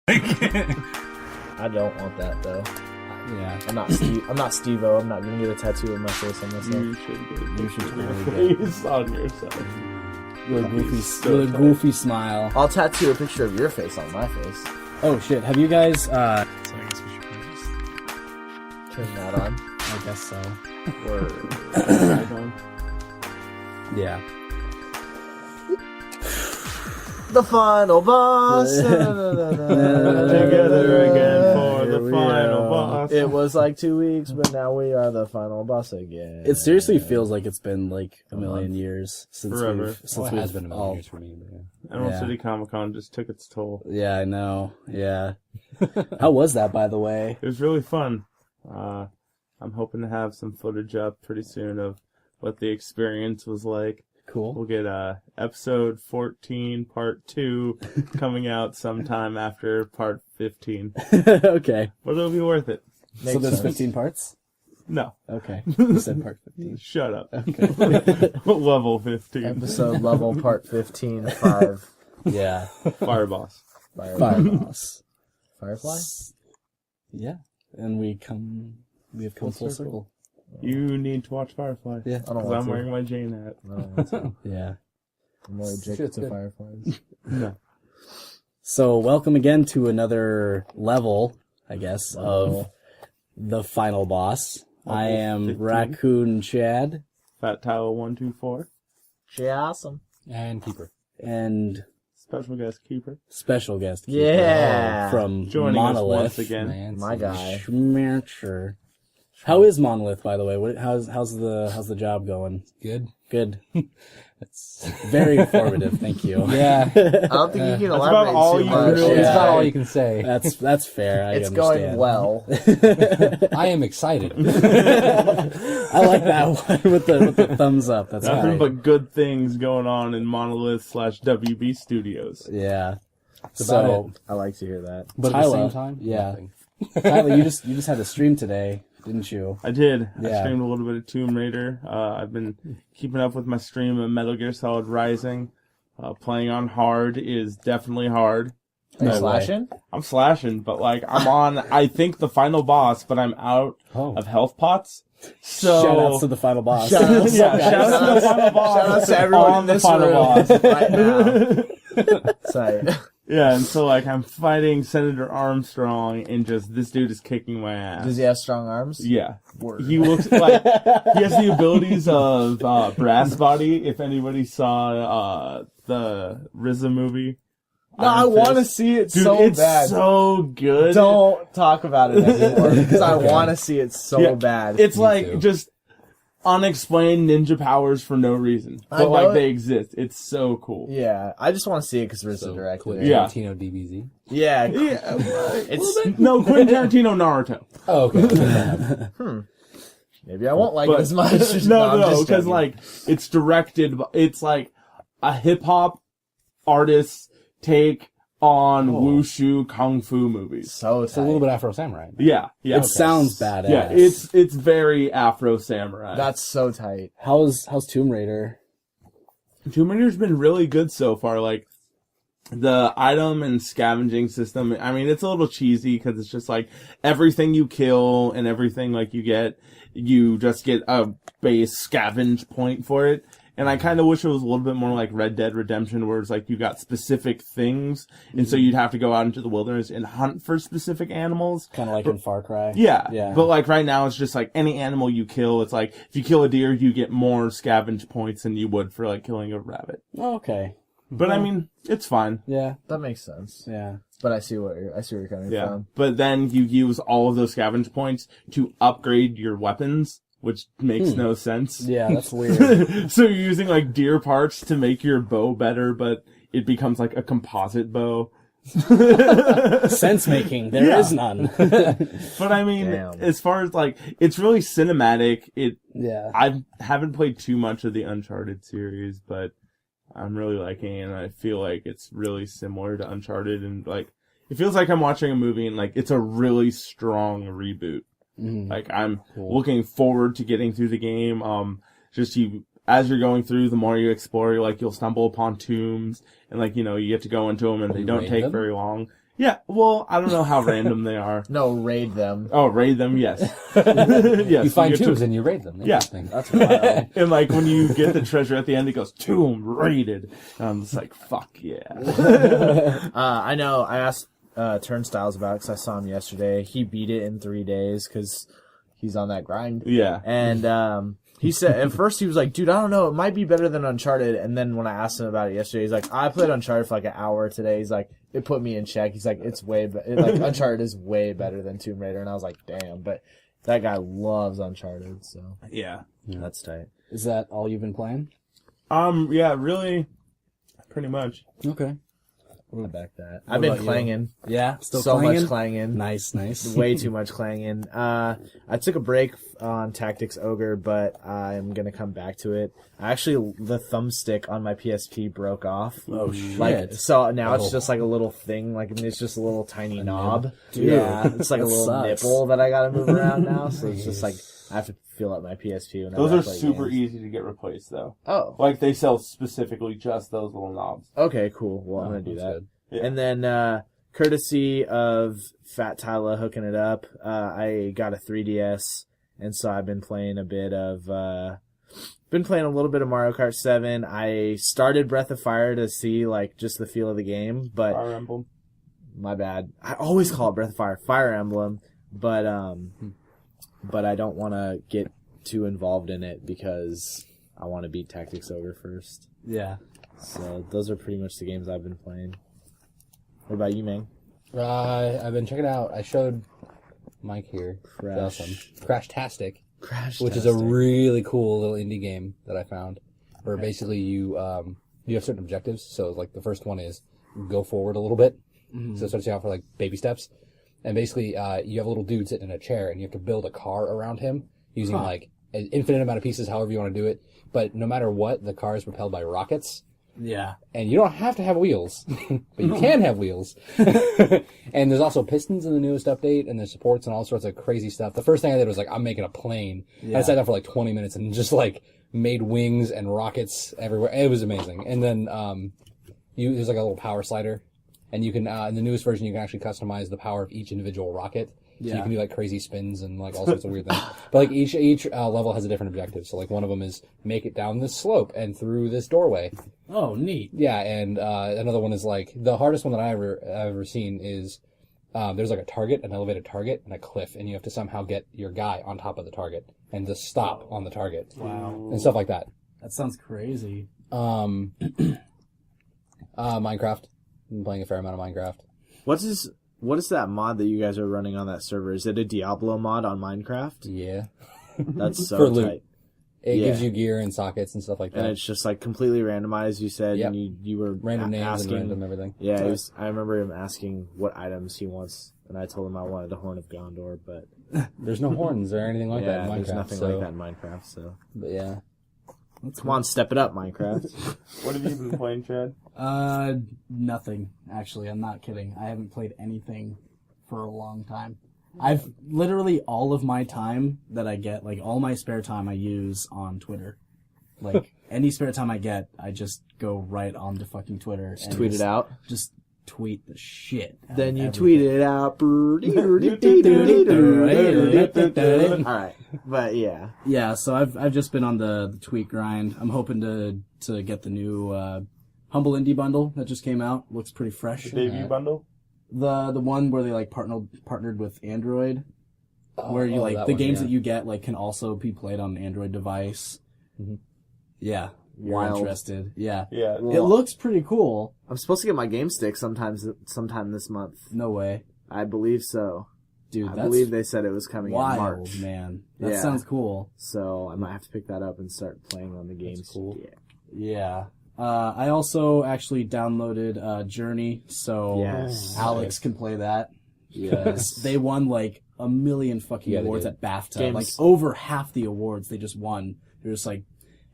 I don't want that though. Yeah. I'm not Steve-O. I'm not gonna get a tattoo of my face on myself. You should get it. You should totally get Face on yourself. with a goofy smile. I'll tattoo a picture of your face on my face. Oh shit! Have you guys? So I guess we should probably just... Turn that on. I guess so. Or Yeah. the final boss. Together again for Here the we final are. boss. It was like 2 weeks, but now we are the final boss again. It seriously feels like it's been like a million years since Forever. we've It has been a million all. years for me, but yeah. Emerald Yeah. City Comic Con just took its toll. Yeah, I know. Yeah. How was that, by the way? It was really fun. I'm hoping to have some footage up pretty soon of what the experience was like. Cool. We'll get episode 14, part 2, coming out sometime after part 15. Okay. But it'll be worth it. Makes so there's sense. 15 parts? No. Okay. You said part 15. Shut up. Okay. Level 15. Episode level part 15, 5. Yeah. Fire Boss. Fire boss. Firefly? Yeah. And we have come full circle. You need to watch Firefly. Yeah. I don't Because want I'm to. wearing my Jane hat. I don't want to. Yeah. I'm allergic Shit's to good. fireflies. No. So welcome again to another level, I guess, Level. of the final boss. Level I am 15. Raccoon Chad, Fat Towel 124. She awesome. And Keeper. and Special guest keeper. special guest keeper Yeah. from Joining Monolith. us once again. Man, My guy. Schmercher. How is Monolith, by the way? How's the job going? Good. Good. That's... Very informative. Thank you. Yeah. I don't think you can That's elaborate about all too you much. really It's Yeah. not all you can say. That's fair. I It's understand. going well. I am excited. I like that one with the thumbs up. That's Nothing right. but good things going on in Monolith/WB Studios. Yeah. That's about So, it. I like to hear that. But at Tyler, the same time, yeah. nothing. Tyler, you just had a stream today, didn't you? I did. I Yeah. streamed a little bit of Tomb Raider. I've been keeping up with my stream of Metal Gear Solid Rising. Playing on hard is definitely hard. Are you No way. slashing? I'm slashing, but like I'm on, I think the final boss, but I'm out Oh. of health pots. So Shout outs to the final boss. Shout outs. yeah, shout out to the final boss. Shout out to everyone on in the this final room boss. right now. Sorry. Yeah, and so like I'm fighting Senator Armstrong, and just this dude is kicking my ass. Does he have strong arms? Yeah. Word. He looks like he has the abilities of Brass Body. If anybody saw the RZA movie, No, I Iron want to Fist. see it Dude, so it's bad. so good. Don't talk about it anymore because I want to see it so Yeah, bad. It's Me like too. just unexplained ninja powers for no reason, I but know like it. they exist. It's so cool. Yeah, I just want to see it because RZA So, directed Quentin it. Yeah. Tarantino DBZ. Yeah, Yeah, it's no Quentin Tarantino Naruto. Oh, okay. maybe I won't like But- it as much. no, I'm just because joking. like it's directed. It's like a hip hop artist's take on wushu kung fu movies. so It's a little bit Afro Samurai. Yeah, yeah, It sounds badass. yeah. It's very Afro Samurai. That's so tight. How's Tomb Raider? Tomb Raider's been really good so far. Like the item and scavenging system. I mean, it's a little cheesy because it's just like everything you kill and everything like you just get a base scavenge point for it. And I kind of wish it was a little bit more like Red Dead Redemption, where it's like you got specific things, and so you'd have to go out into the wilderness and hunt for specific animals. Kind of like in Far Cry. Yeah, Yeah. But like right now, it's just like any animal you kill. It's like if you kill a deer, you get more scavenge points than you would for like killing a rabbit. Oh, okay. But I mean, it's fine. Yeah. That makes sense. Yeah. But I see where you're coming Yeah. from. But then you use all of those scavenge points to upgrade your weapons, which makes no sense. Yeah, that's weird. So you're using like deer parts to make your bow better, but it becomes like a composite bow. Sense making. There is none. But I mean, Damn. as far as like, it's really cinematic. Yeah. I haven't played too much of the Uncharted series, but I'm really liking it, and I feel like it's really similar to Uncharted, and like, it feels like I'm watching a movie, and like, it's a really strong reboot. Like, I'm looking forward to getting through the game. As you're going through, the more you explore, you'll stumble upon tombs, and like, you get to go into them, and they don't raid take them? very long. Yeah, well, I don't know how random they are. No, raid them. Oh, raid them, yes. Yes, You find get to- tubes and you raid them. Yeah. Interesting. That's wild. And like when you get the treasure at the end, it goes tomb raided. And I'm just like, fuck yeah. I know. I asked Turnstiles about it because I saw him yesterday. He beat it in 3 days because he's on that grind. Yeah. And he said at first he was like, "Dude, I don't know. It might be better than Uncharted." And then when I asked him about it yesterday, he's like, "I played Uncharted for like an hour today." He's like, "It put me in check." He's like, "It's way like Uncharted is way better than Tomb Raider." And I was like, "Damn!" But that guy loves Uncharted, so Yeah. that's tight. Is that all you've been playing? Yeah, really, pretty much. Okay. I back that. I've been about you? clanging. Yeah, still So clanging? much clanging. Nice, nice. Way too much clanging. I took a break on Tactics Ogre, but I'm gonna come back to it. Actually, the thumbstick on my PSP broke off. Oh shit! Like, so now it's just like a little thing. Like, I mean, it's just a little tiny knob. Dude, yeah, it's like a that little sucks. nipple that I gotta move around now. So it's just like I have to feel up my PSP. Whenever Those I are play super games. easy to get replaced, though. Oh, Like they sell specifically just those little knobs. okay, cool. Well, I'm gonna do That's that. good. Yeah. And then, courtesy of Fat Tyler hooking it up, I got a 3DS, and so I've been playing a little bit of Mario Kart 7. I started Breath of Fire to see, like, just the feel of the game, but Fire Emblem. my bad. I always call it Breath of Fire, Fire Emblem, but I don't want to get too involved in it because I want to beat Tactics Ogre first. Yeah. So those are pretty much the games I've been playing. What about you, man? I've been checking out. I showed Mike here. Crash. Awesome. Crashtastic, Crash. which is a really cool little indie game that I found, where basically you have certain objectives. So like the first one is go forward a little bit. So it starts you out for like baby steps, and basically you have a little dude sitting in a chair, and you have to build a car around him using like an infinite amount of pieces, however you want to do it. But no matter what, the car is propelled by rockets. Yeah. And you don't have to have wheels, but you can have wheels. And there's also pistons in the newest update, and there's supports and all sorts of crazy stuff. The first thing I did was like, I'm making a plane. Yeah. I sat down for like 20 minutes and just like made wings and rockets everywhere. It was amazing. And then there's like a little power slider, and you can in the newest version you can actually customize the power of each individual rocket. So Yeah. you can do like crazy spins and like all sorts of weird things. But like each level has a different objective. So like one of them is make it down this slope and through this doorway. Oh, neat. Yeah, and another one is like the hardest one that I've ever seen is there's like a target, an elevated target, and a cliff, and you have to somehow get your guy on top of the target and just stop on the target. Wow. And stuff like that. That sounds crazy. Minecraft. I've been playing a fair amount of Minecraft. What is that mod that you guys are running on that server? Is it a Diablo mod on Minecraft? Yeah, That's so For loot. tight. it Yeah. gives you gear and sockets and stuff like that. And it's just like completely randomized, you said, Yep. and you were Random names asking, and random everything. Yeah, I remember him asking what items he wants, and I told him I wanted the Horn of Gondor, but There's no horns or anything like that yeah, in Minecraft. there's nothing so, like that in Minecraft, so. But yeah. Come on, step it up, Minecraft. What have you been playing, Chad? Nothing, actually. I'm not kidding. I haven't played anything for a long time. I've literally all of my time that I get, like all my spare time I use on Twitter. Like any spare time I get, I just go right onto fucking Twitter. Just tweet it out. Just tweet the shit. out Then of you everything. tweet it out. Alright, but yeah. Yeah, so I've just been on the tweet grind. I'm hoping to get the new Humble Indie bundle that just came out. Looks pretty fresh. The debut bundle? The one where they like partnered with Android, where you like that the one, games yeah. that you get like can also be played on an Android device. Mm-hmm. Yeah, you're Wild. interested. Yeah, Yeah. it looks pretty cool. I'm supposed to get my game stick sometime this month. No way, I believe so. dude. I That's believe they said it was coming in wild, March. man. That Yeah. sounds cool. So I might have to pick that up and start playing on the game cool. stick. Yeah. I also actually downloaded Journey, so Yes. Alex can play that. Yes. They won like a million fucking Yeah, they awards did. at BAFTA. Games- Like over half the awards they just won. They're just like,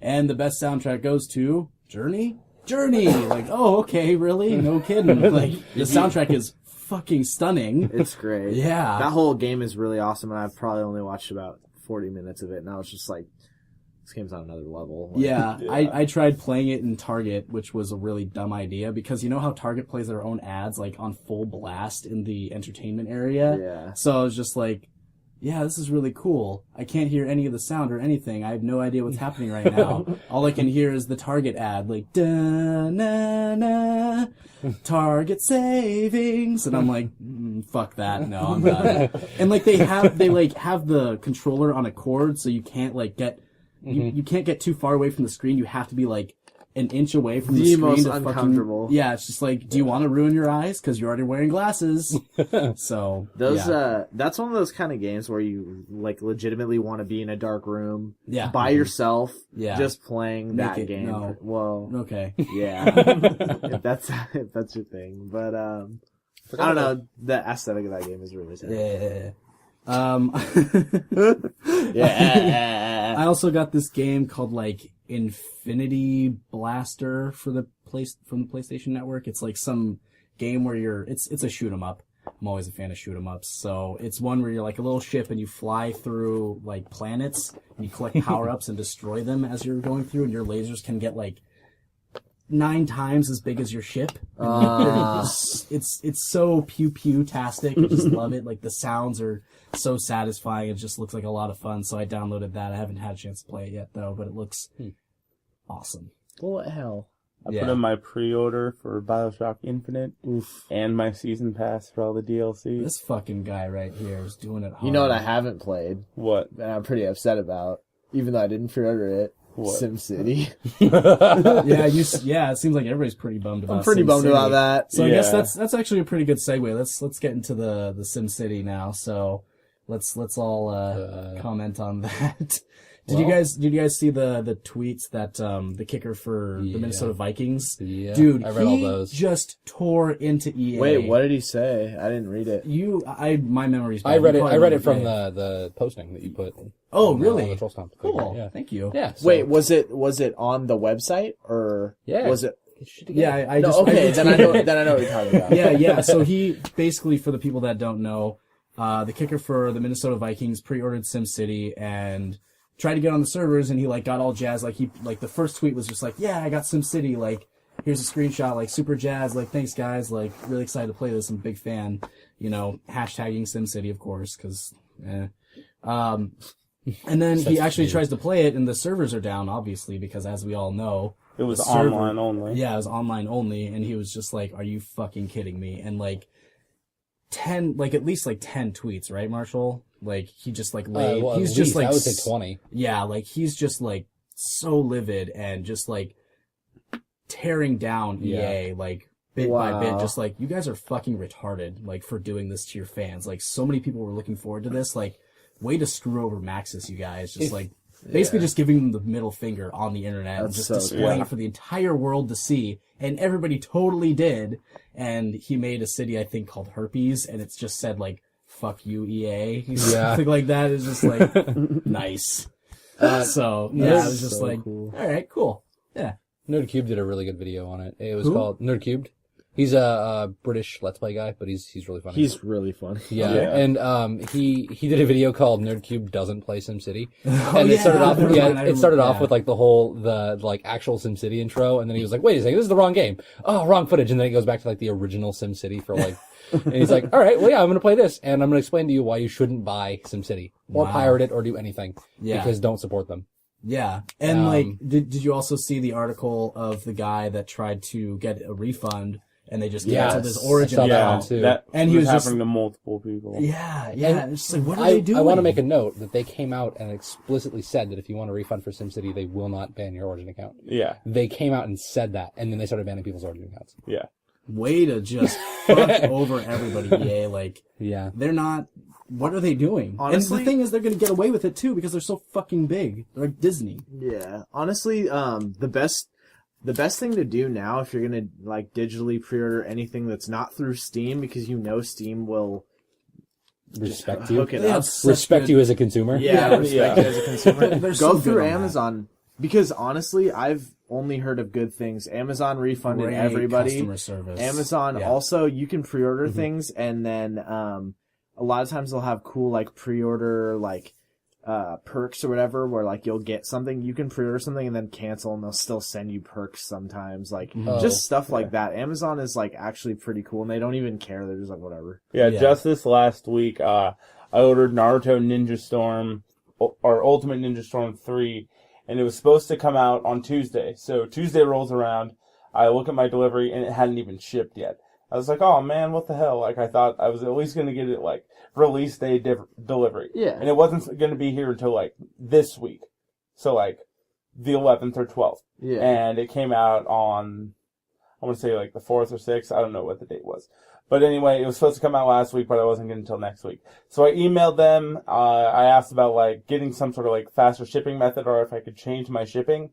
and the best soundtrack goes to Journey? Journey! Like, oh, okay, really? No kidding. Like, the soundtrack is fucking stunning. It's great. Yeah. That whole game is really awesome, and I've probably only watched about 40 minutes of it, and I was just like, This game's on another level. Like, Yeah, I tried playing it in Target, which was a really dumb idea because you know how Target plays their own ads like on full blast in the entertainment area? Yeah. So I was just like, yeah, this is really cool. I can't hear any of the sound or anything. I have no idea what's happening right now. All I can hear is the Target ad, like, da-na-na, Target savings. And I'm like, fuck that. No, I'm done. And like they have the controller on a cord so you can't like get, you can't get too far away from the screen. You have to be like an inch away from the screen. Most to uncomfortable. Yeah, it's just like, do you want to ruin your eyes? Because you're already wearing glasses. So Those yeah. that's one of those kind of games where you like legitimately want to be in a dark room, Yeah. by yourself, Yeah. just playing Make that it- game. no. Well, Okay. yeah, if that's your thing. But I don't know. The aesthetic of that game is really sick. Yeah. Yeah. I also got this game called like Infinity Blaster from the PlayStation Network. It's like some game where it's a shoot 'em up. I'm always a fan of shoot 'em ups. So it's one where you're like a little ship and you fly through like planets and you collect power ups and destroy them as you're going through, and your lasers can get like 9 times as big as your ship. It's so pew-pew-tastic. I just love it. Like the sounds are so satisfying. It just looks like a lot of fun. So I downloaded that. I haven't had a chance to play it yet though, but it looks awesome. Well, what the hell? I put in my pre-order for BioShock Infinite and my season pass for all the DLC. This fucking guy right here is doing it hard. You know what I haven't played, What? and I'm pretty upset about, even though I didn't pre-order it. What? SimCity. Yeah, it seems like everybody's pretty bummed about I'm pretty bummed SimCity. about that. So I guess Yeah. that's actually a pretty good segue. Let's get into the SimCity now. So let's all comment on that. Did you guys see the tweets that the kicker for the Minnesota Vikings? Yeah, Dude, I read all those. Just tore into EA. Wait, what did he say? I didn't read it. My memory's bad. I read You it. probably I read it remember from the posting that you put. Oh, on really? the Troll Stomp. Cool. Yeah. Thank you. Yeah. So, Wait, was it on the website or Yeah. was it? Yeah, I No, just okay, then I know what you're talking about. yeah. So he basically, for the people that don't know, the kicker for the Minnesota Vikings pre-ordered SimCity and tried to get on the servers, and he like got all jazzed. Like the first tweet was just like, "Yeah, I got SimCity. Like, here's a screenshot. Like, super jazzed. Like, thanks guys. Like, really excited to play this. I'm a big fan. You know, hashtagging SimCity, of course, because." And then he actually tries to play it, and the servers are down, obviously, because as we all know, It was the server- online only. Yeah, it was online only, and he was just like, "Are you fucking kidding me?" And like at least 10 tweets, right, Marshall? Like he just like laid. well, he's at just least, like I would say 20. Yeah, like he's just like so livid and just like tearing down EA like bit by bit, just like, you guys are fucking retarded, like for doing this to your fans. Like so many people were looking forward to this. Like, way to screw over Maxis, you guys. Just like basically just giving them the middle finger on the internet and just displaying it for the entire world to see. And everybody totally did. And he made a city, I think, called Herpes, and it's just said like, "Fuck you, EA." Something like that is just like nice. So yeah, I was just like, cool. All right, cool. Yeah. Nerdcube did a really good video on it. It was called Nerdcubed. He's a British Let's Play guy, but he's really funny. He's really funny. Yeah, and he did a video called Nerdcube Doesn't Play SimCity, and it started off off with like the like actual SimCity intro, and then he was like, "Wait a second, this is the wrong game. Oh, wrong footage," and then it goes back to like the original SimCity for like, and he's like, "All right, well yeah, I'm gonna play this, and I'm gonna explain to you why you shouldn't buy SimCity or pirate it or do anything, because don't support them." Yeah, and like, did you also see the article of the guy that tried to get a refund? And they just canceled his Origin account. And he was happening to multiple people. Yeah. It's just like, what are they doing? I want to make a note that they came out and explicitly said that if you want a refund for SimCity, they will not ban your Origin account. Yeah. They came out and said that, and then they started banning people's Origin accounts. Yeah. Way to just fuck over everybody, EA. Like, they're not. What are they doing? Honestly, and the thing is, they're going to get away with it too because they're so fucking big. They're like Disney. Yeah. Honestly, the best thing to do now, if you're gonna like digitally pre-order anything that's not through Steam, because you know Steam will respect you. hook it up. Respect you as a consumer. Yeah, respect you as a consumer. They're Go so good through on Amazon, because honestly, I've only heard of good things. Amazon refunded Great everybody. customer service. Amazon also, you can pre-order things, and then a lot of times they'll have cool like pre-order like perks or whatever, where like you'll get something, you can pre-order something and then cancel, and they'll still send you perks sometimes, like just stuff like that. Amazon is like actually pretty cool, and they don't even care. They're just like whatever. Yeah, just this last week, I ordered Naruto Ninja Storm or Ultimate Ninja Storm 3, and it was supposed to come out on Tuesday. So Tuesday rolls around, I look at my delivery, and it hadn't even shipped yet. I was like, oh man, what the hell? Like, I thought I was at least going to get it, like, release day delivery. Yeah. And it wasn't going to be here until, like, this week. So, like, the 11th or 12th. Yeah. And it came out on, I want to say, like, the 4th or 6th. I don't know what the date was. But anyway, it was supposed to come out last week, but I wasn't getting it until next week. So I emailed them. I asked about, like, getting some sort of, like, faster shipping method, or if I could change my shipping.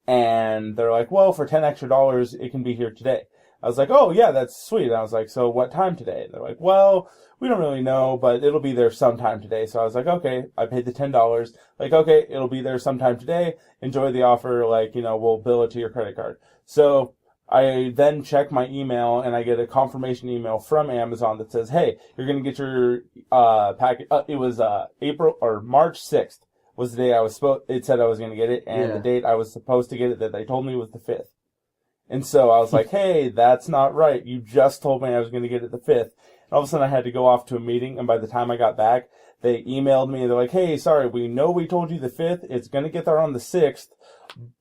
And they're like, well, for $10 extra, it can be here today. I was like, oh, yeah, that's sweet. And I was like, so what time today? And they're like, well, we don't really know, but it'll be there sometime today. So I was like, okay, I paid the $10. Like, okay, it'll be there sometime today. Enjoy the offer. Like, you know, we'll bill it to your credit card. So I then check my email, and I get a confirmation email from Amazon that says, hey, you're going to get your package. It was March 6th was the day it said I was going to get it. And the date I was supposed to get it that they told me was the 5th. And so I was like, hey, that's not right. You just told me I was going to get it the 5th. And all of a sudden I had to go off to a meeting. And by the time I got back, they emailed me. They're like, hey, sorry, we know we told you the 5th. It's going to get there on the 6th.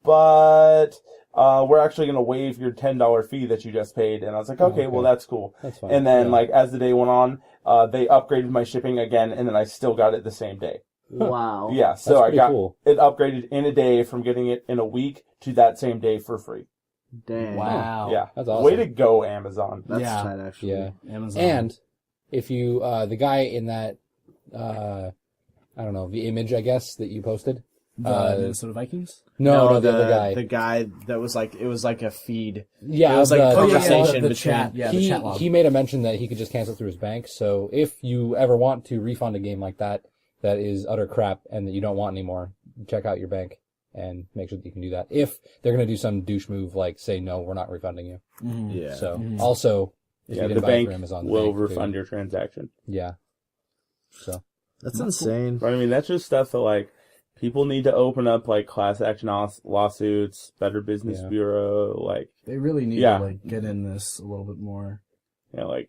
But we're actually going to waive your $10 fee that you just paid. And I was like, okay, well, that's cool. That's fine. And then, like, as the day went on, they upgraded my shipping again. And then I still got it the same day. Wow. Yeah, so I got cool. it upgraded in a day from getting it in a week to that same day for free. Dang. Wow. Yeah. That's awesome. Way to go, Amazon. That's Yeah. tight, actually. Yeah. Amazon. And if you, the guy in that, I don't know, the image, I guess, that you posted. The Minnesota Vikings? No, the other guy. The guy that was like, it was like a feed. Yeah, It was like the- conversation the between. chat. Yeah, the chat log. he made a mention that he could just cancel through his bank. So if you ever want to refund a game like that is utter crap and that you don't want anymore, check out your bank and make sure that you can do that. If they're going to do some douche move like say, no, we're not refunding you. Mm-hmm. Yeah. So also, if you Yeah, didn't the buy it bank through Amazon, the will bank refund too. your transaction. Yeah. So That's insane. But I mean, that's just stuff that, like, people need to open up, like, class action lawsuits, Better Business Yeah. Bureau, like, They really need Yeah. to like get in this a little bit more. you know, like,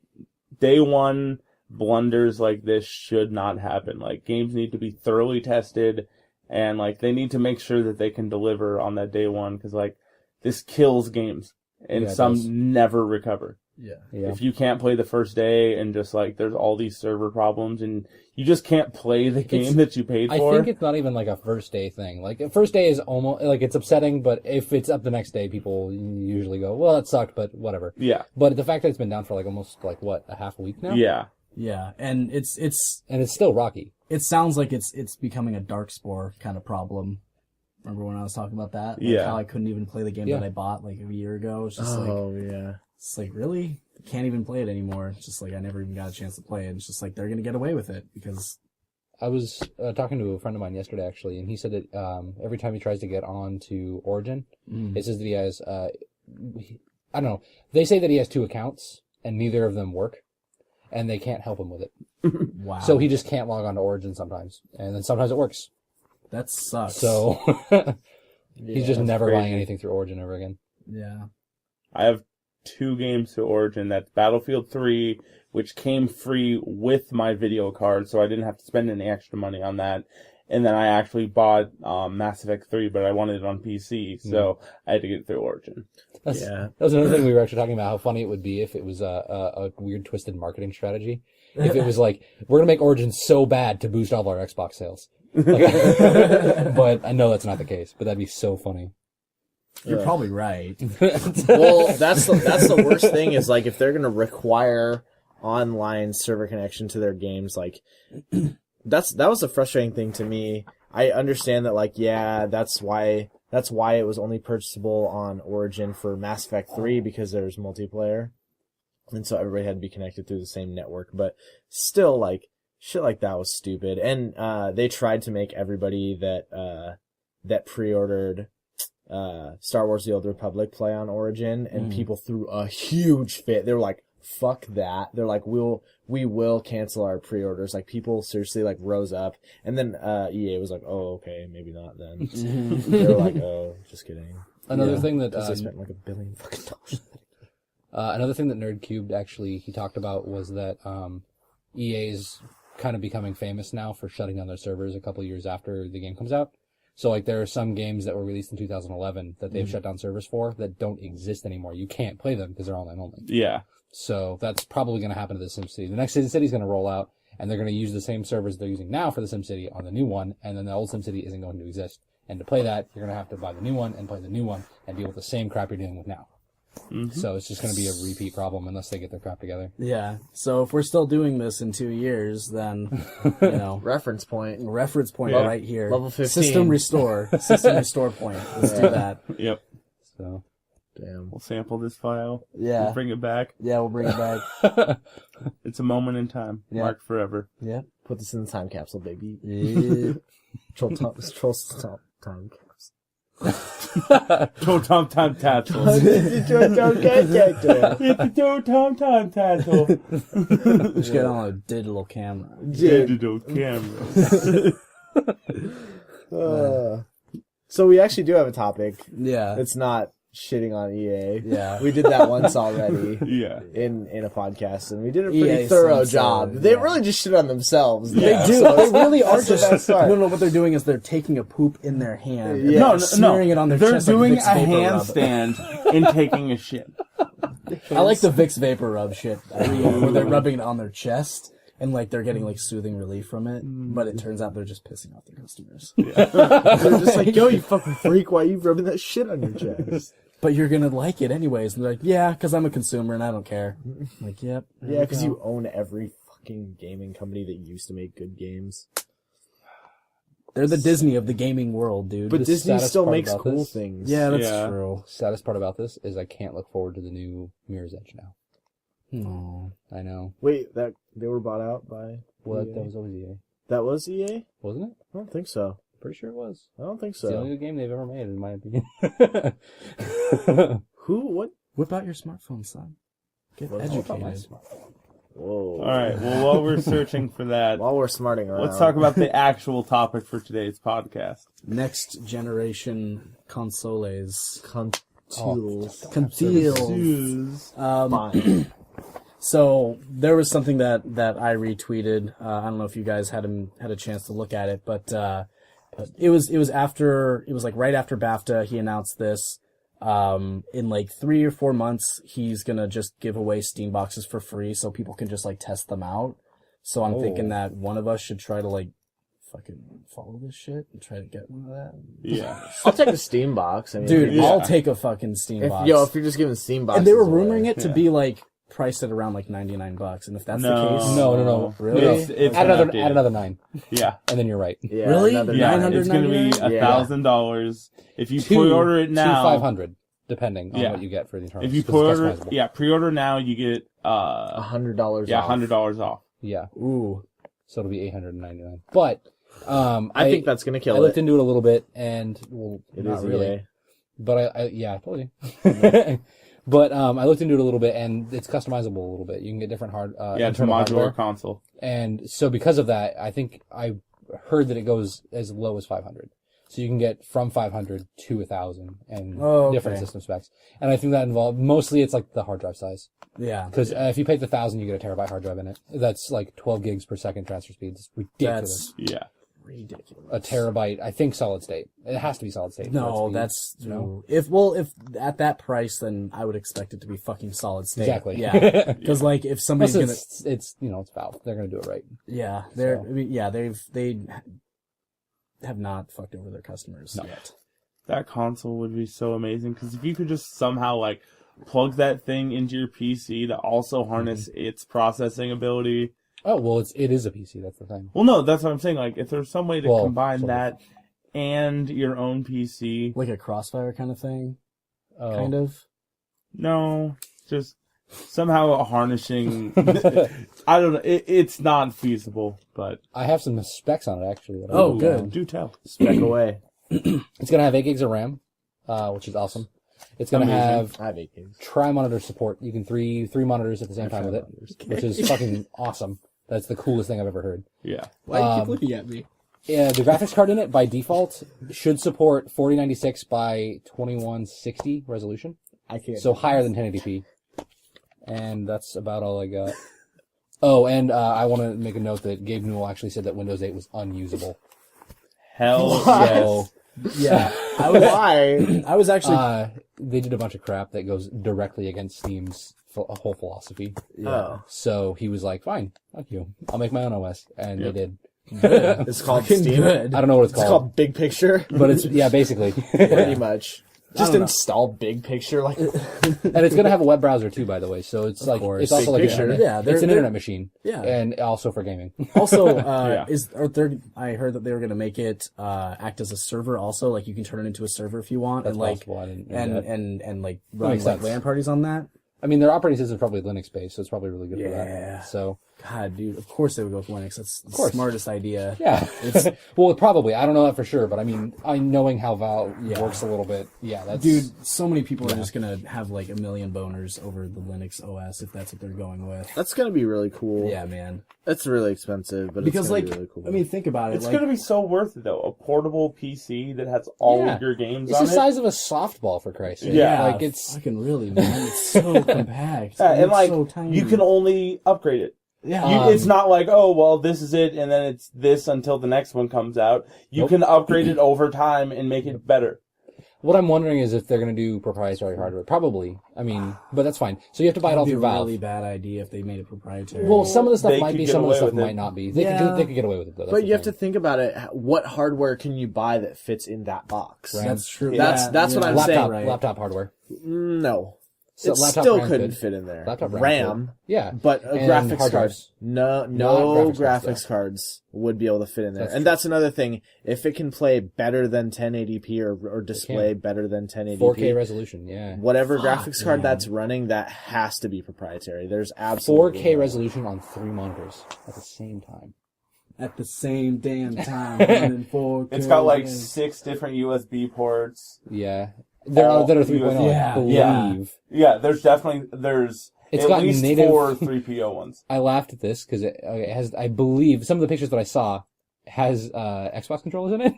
day one blunders like this should not happen. Like, games need to be thoroughly tested, and, like, they need to make sure that they can deliver on that day one, because, like, this kills games, and Yeah, it some does. never recover. Yeah. yeah. If you can't play the first day, and just, like, there's all these server problems, and you just can't play the game that you paid I for. think it's not even like a first day thing. Like a first day is almost like it's upsetting, but if it's up the next day, people usually go, "Well, that sucked, but whatever." Yeah. But the fact that it's been down for like almost like what, a half a week now? Yeah. Yeah. And and it's still rocky. it sounds like it's becoming a dark spore kind of problem. Remember when I was talking about that? Like Yeah. how I couldn't even play the game Yeah. that I bought like a year ago. It's just Yeah. it's like really can't even play it anymore. It's just like I never even got a chance to play it. It's just like they're gonna get away with it because I was talking to a friend of mine yesterday actually, and he said that every time he tries to get on to Origin, it says that he has I don't know. They say that he has 2 accounts and neither of them work, and they can't help him with it. wow. So he just can't log on to Origin sometimes, and then sometimes it works. that sucks. So he's just that's never crazy. buying anything through Origin ever again. yeah. I have 2 games to Origin. That's Battlefield 3, which came free with my video card, so I didn't have to spend any extra money on that. And then I actually bought Mass Effect 3, but I wanted it on PC, so I had to get it through Origin. Yeah. That was another thing we were actually talking about, how funny it would be if it was a weird twisted marketing strategy. If it was like, we're going to make Origin so bad to boost all of our Xbox sales. Like, but I know that's not the case, but that'd be so funny. You're probably right. Well, that's the worst thing is like if they're gonna require online server connection to their games, like that was a frustrating thing to me. I understand that, like, yeah, that's why it was only purchasable on Origin for Mass Effect 3 because there's multiplayer, and so everybody had to be connected through the same network. But still, like, shit like that was stupid. And they tried to make everybody that pre-ordered Star Wars: The Old Republic play on Origin, and people threw a huge fit. They were like, fuck that. They're like, we will cancel our pre-orders. Like, people seriously, like, rose up. And then, EA was like, oh, okay, maybe not then. They were like, oh, just kidding. Another thing that, Because they spent like $1 billion fucking dollars. Another thing that Nerdcubed actually, he talked about was that, EA's kind of becoming famous now for shutting down their servers a couple years after the game comes out. So, like, there are some games that were released in 2011 that they've shut down servers for that don't exist anymore. You can't play them because they're online only. Yeah. So that's probably going to happen to the SimCity. The next SimCity is going to roll out, and they're going to use the same servers they're using now for the SimCity on the new one, and then the old SimCity isn't going to exist. And to play that, you're going to have to buy the new one and play the new one and deal with the same crap you're dealing with now. Mm-hmm. So it's just going to be a repeat problem unless they get their crap together. Yeah. So if we're still doing this in 2 years, then, you know. Reference point Right here. Level 15. System restore point. Let's do that. Yep. So, damn. We'll sample this file. Yeah. We'll bring it back. Yeah, we'll bring it back. It's a moment in time. Yeah. Marked forever. Yeah. Put this in the time capsule, baby. Yeah. Troll stop time capsule. Troll Tom Time Tattle. It's a Troll Tom Time Tattle. Just get on a digital camera. Digital camera. So we actually do have a topic. Yeah. It's not shitting on EA. Yeah. We did that once already. Yeah. In a podcast, and we did a pretty EA thorough seems job. so, They yeah. really just shit on themselves. Yeah. They do. So They really are that's the just. best part. No, what they're doing is they're taking a poop in their hand. And Yeah. they're smearing it on their They're chest. doing like a Vicks Vapor Rub. handstand and taking a shit. I like the Vicks Vapor Rub shit. Where they're rubbing it on their chest. And, like, they're getting, like, soothing relief from it. But it turns out they're just pissing off their customers. They're just like, yo, you fucking freak, why are you rubbing that shit on your chest? But you're gonna like it anyways. And they're like, yeah, because I'm a consumer and I don't care. I'm like, yep. Yeah, because you own every fucking gaming company that used to make good games. They're the Disney of the gaming world, dude. But The Disney saddest still part makes about cool this- things. Yeah, that's Yeah. true. Saddest part about this is I can't look forward to the new Mirror's Edge now. No. I know. Wait, that they were bought out by What? EA? That was always EA. That was EA? Wasn't it? I don't think so. Pretty sure it was. I don't think It's the only so. good game they've ever made, in my opinion. Who? What? Whip out your smartphone, son. Get What about my educated. Whoa. Alright, well, while we're searching for that, While we're smarting around. let's talk about the actual topic for today's podcast. Next generation consoles. Consoles. Consoles. Fine. So there was something that I retweeted. I don't know if you guys had a chance to look at it, but it was like right after BAFTA he announced this. In like 3 or 4 months he's gonna just give away Steam boxes for free so people can just like test them out. So I'm thinking that one of us should try to like fucking follow this shit and try to get one of that. Yeah. I'll take a Steam box. I mean, Dude, Yeah. I'll take a fucking Steam box. if you're just giving Steam boxes and they were away. rumoring it to Yeah. be like priced at around like $99, and if that's the case, No. Really? It's Add been another updated. 9, Yeah. and then you're right. Yeah, Really? another Yeah, nine. it's going to be $999? $1,000. If you pre-order it now, $500, depending on Yeah. what you get for the internal. if you 'cause it's customizable. pre-order now, you get $100 off. $100 off. Yeah. Ooh, So it'll be $899. But I think that's gonna I kill looked it. into it a little bit, and well, It not is really. EA. But I told you. But I looked into it a little bit, and it's customizable a little bit. You can get different It's a internal modular hardware. console. And so because of that, I think I heard that it goes as low as 500. So you can get from 500 to 1,000 and different system specs. And I think that involved, mostly it's like the hard drive size. yeah. Because if you pay the 1,000, you get a terabyte hard drive in it. That's like 12 gigs per second transfer speed. It's ridiculous. That's Yeah. ridiculous. A terabyte, I think solid state. It has to be solid state. No, for it to be, that's you know. if at that price, then I would expect it to be fucking solid state. Exactly. Yeah. Because like if somebody's Plus gonna, it's it's Valve. They're gonna do it right. yeah, they're So. I mean, yeah they have not fucked over their customers yet. That console would be so amazing because if you could just somehow like plug that thing into your PC to also harness its processing ability. Oh well, it is a PC. That's the thing. Well, no, that's what I'm saying. Like, if there's some way to Well, combine sort of. that and your own PC, Like a Crossfire kind of thing, Oh. kind of. no, just somehow harnessing. I don't know. It's not feasible, but I have some specs on it actually. That I Oh, wrote good. down. do tell. Spec away. It's gonna have 8 gigs of RAM, which is awesome. It's going to have I have 8Ks. tri-monitor support. You can three monitors at the same time with it, which is fucking awesome. That's the coolest thing I've ever heard. Yeah. Why do you keep looking at me? Yeah, the graphics card in it, by default, should support 4096 by 2160 resolution. I can't. So higher than 1080p. And that's about all I got. Oh, and I want to make a note that Gabe Newell actually said that Windows 8 was unusable. Hell So, yeah, Why? I was actually. they did a bunch of crap that goes directly against Steam's whole philosophy. Oh. So he was like, fine, fuck you. I'll make my own OS. And they did. It's called Steam. good. I don't know what it's It's called. called Big Picture. But it's, yeah, basically. Pretty much. Just don't know. install Big Picture. Like, And it's going to have a web browser too, by the way. So it's like, course. it's also Big like, picture. it's an internet machine. Yeah. And also for gaming. Also, Yeah. I heard that they were going to make it act as a server. Also, like you can turn it into a server if you want, That's and like possible. I didn't know that. and like run makes like sense. LAN parties on that. I mean, their operating system is probably Linux based, so it's probably really good for Yeah. that. So, God, dude, of course they would go with Linux. That's the course. smartest idea. yeah. Well, probably. I don't know that for sure, but I mean, knowing how Val Yeah. works a little bit, yeah, that's... Dude, so many people are just gonna have like a million boners over the Linux OS if that's what they're going with. that's gonna be really cool. Yeah, man. It's really expensive, but Because it's gonna like, be really cool. I mean, think about it. It's like, gonna be so worth it though. A portable PC that has all Yeah. of your games It's on the it. size of a softball, for Christ's sake. Yeah. Like, it's... fucking really, man. It's so compact. Yeah, and it's like so tiny. you can only upgrade it. Yeah. It's not like, oh well, this is it, and then it's this until the next one comes out. You Nope. can upgrade it over time and make it better. What I'm wondering is if they're going to do proprietary hardware. Probably. I mean, but that's fine. So you have to buy it all That'd be through a Valve. really bad idea if they made it proprietary. Well, some of the stuff They might could be, get some of the away stuff with it. might not be. They Yeah. could get away with it, though. That's but the you have thing. to think about it. What hardware can you buy that fits in that box? Right. that's true. That's what I'm laptop, saying. Right. laptop hardware. No. So it laptop still RAM couldn't could. fit in there. Laptop RAM, Yeah. but a And graphics hard card. drives. No Not graphics cards, graphics cards would be able to fit in there. That's And true. that's another thing. If it can play better than 1080p or display better than 1080p, 4K resolution, yeah. whatever graphics card man. that's running, that has to be proprietary. There's absolutely 4K no- resolution on 3 monitors at the same time. At the same damn time, running 4K. It's got like yeah. 6 different USB ports. Yeah. There are that are 3.0, Yeah, I believe. yeah. Yeah, there's It's at got least native- 4 3PO ones. I laughed at this because it has, I believe, some of the pictures that I saw has Xbox controllers in it.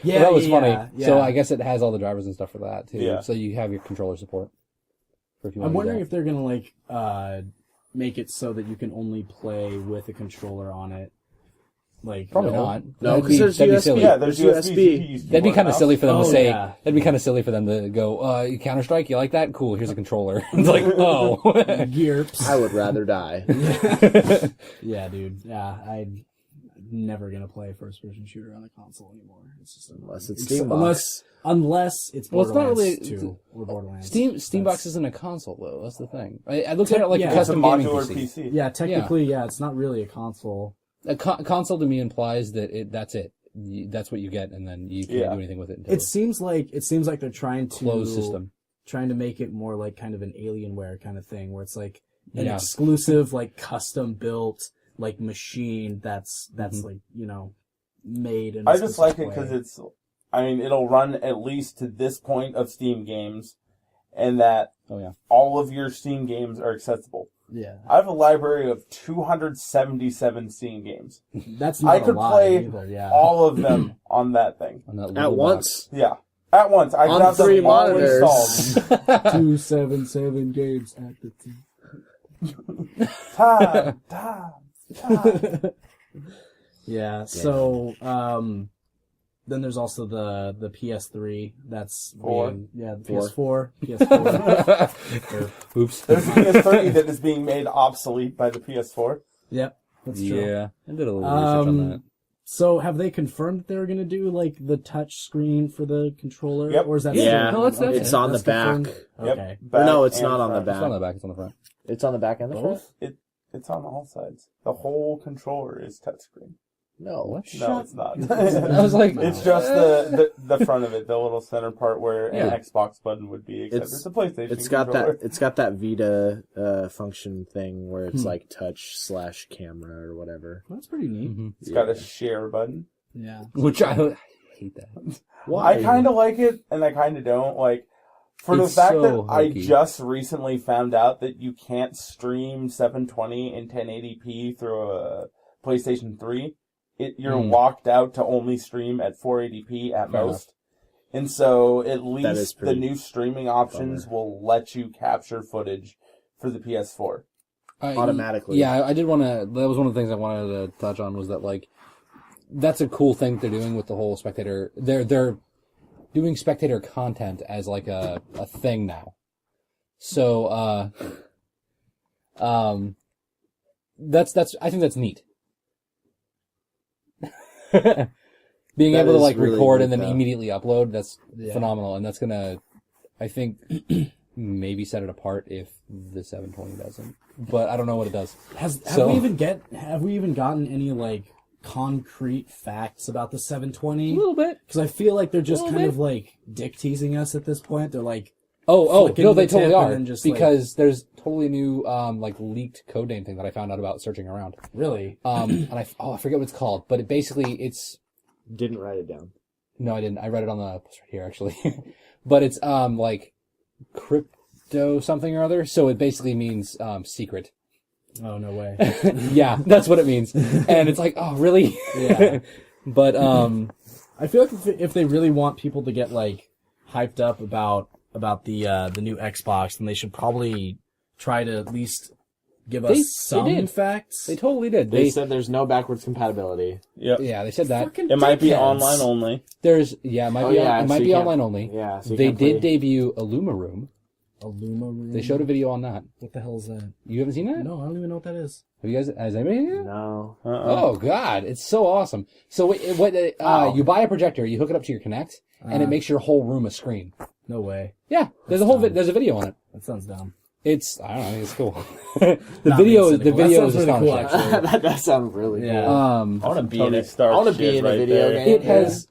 Yeah, that was yeah, funny. yeah. So I guess it has all the drivers and stuff for that too. Yeah. So you have your controller support. For if you I'm want to do wondering that. if they're gonna like make it so that you can only play with a controller on it. Like Probably no. not. No, That'd because there's that'd be USB. silly. Yeah, there's There's USB. That'd be kind of silly for them Oh, to say. yeah. That'd be kind of silly for them to go, Counter Strike, you like that? Cool. Here's a controller. It's like, oh. Gearps. I would rather die. Yeah, dude. Yeah, I'm never gonna play a first-person shooter on a console anymore. It's just Unless it's Steam unless it's Well, it's not Borderlands really- 2 or Borderlands. Steambox isn't a console though. That's the thing. I looked at it like Yeah. a It's a custom gaming modular PC. PC. Yeah, technically, yeah, it's not really a console. A console to me implies that that's it. That's what you get, and then you can't Yeah. do anything with it. Until It seems like they're trying to closed system. trying to make it more like kind of an Alienware kind of thing, where it's like an Yeah. exclusive, like custom built, like machine that's Mm-hmm. like made. In a I just like it specific because way. it'll run at least to this point of Steam games, and that Oh yeah. all of your Steam games are accessible. Yeah, I have a library of 277 Steam games. that's not I a could lot play either. Yeah, all of them on that thing. On that At little once. Yeah. At once. I could On have 3 them all monitors. installed. 277 games at the time. Time. Yeah. So, then there's also the PS3. That's Four. the Four. PS4. Oops. There's a PS3 that is being made obsolete by the PS4. Yep, that's true. Yeah, I did a little research on that. So have they confirmed that they were going to do like the touch screen for the controller? Yep. Or is that Yeah, still- No, that's- okay, it's on the that's back. confirmed? Yep. Okay. Back no, it's and not on the front. back. It's not on the back. It's on the front. It's on the back and the front? Both? It's on all sides. The whole controller is touchscreen. No. What? No, it's not. I was like, It's just the front of it, the little center part where Yeah. an Xbox button would be, except it's a PlayStation It's got controller. that Vita function thing where it's like touch / camera or whatever. Well, that's pretty neat. Mhm. It's got a share button. Yeah. Which I hate that. Why? I kind of like it, and I kind of don't. Like, For the It's fact so that I hokey. just recently found out that you can't stream 720 in 1080p through a PlayStation 3, you're locked out to only stream at 480p at Fair most. And so at is least the pretty new streaming options will let you capture footage for the PS4. Automatically. Yeah, I did want to. That was one of the things I wanted to touch on was that like that's a cool thing they're doing with the whole spectator. They're doing spectator content as like a thing now. So that's I think that's neat. Being That able to is like really record neat, and then though. immediately upload, that's phenomenal, and that's gonna, I think, maybe set it apart if the 720 doesn't. But I don't know what it does. Have So- we even gotten any like concrete facts about the 720? A little bit. Because I feel like they're just Little kind bit. of like dick teasing us at this point. They're like, Oh, flicking no, they the tip totally and are. then just, like- Because there's totally new, like, leaked code name thing that I found out about searching around. really? And I forget what it's called, but it's, Didn't write it down. no, I didn't. I read it on the post right here, actually. But it's, like, crypto something or other, so it basically means, secret. Oh, no way. Yeah, that's what it means. And it's like, oh, really? Yeah. But, I feel like if they really want people to get like hyped up about the new Xbox, then they should probably try to at least give us They some did. facts. they totally did. They said there's no backwards compatibility. Yep. Yeah, they said that. Fucking It might be dickheads. online only. There's, yeah, it might be, yeah, it so might you be can't- online only. Yeah, so you They can't did play- debut Illuma Room. Illuma Room. They showed a video on that. What the hell is that? You haven't seen that? No, I don't even know what that is. Have you guys? Has anybody seen it? No. Oh God, it's so awesome. So you buy a projector, you hook it up to your Kinect, and it makes your whole room a screen. No way. Yeah, there's a whole there's a video on it. That sounds dumb. It's I don't know, I think it's cool. Not video being cynical. That is sounds really cool, astonishing. actually. that sounds really Yeah. cool. I want to be in Tony it. Stark I want to be shit in a right video there. game.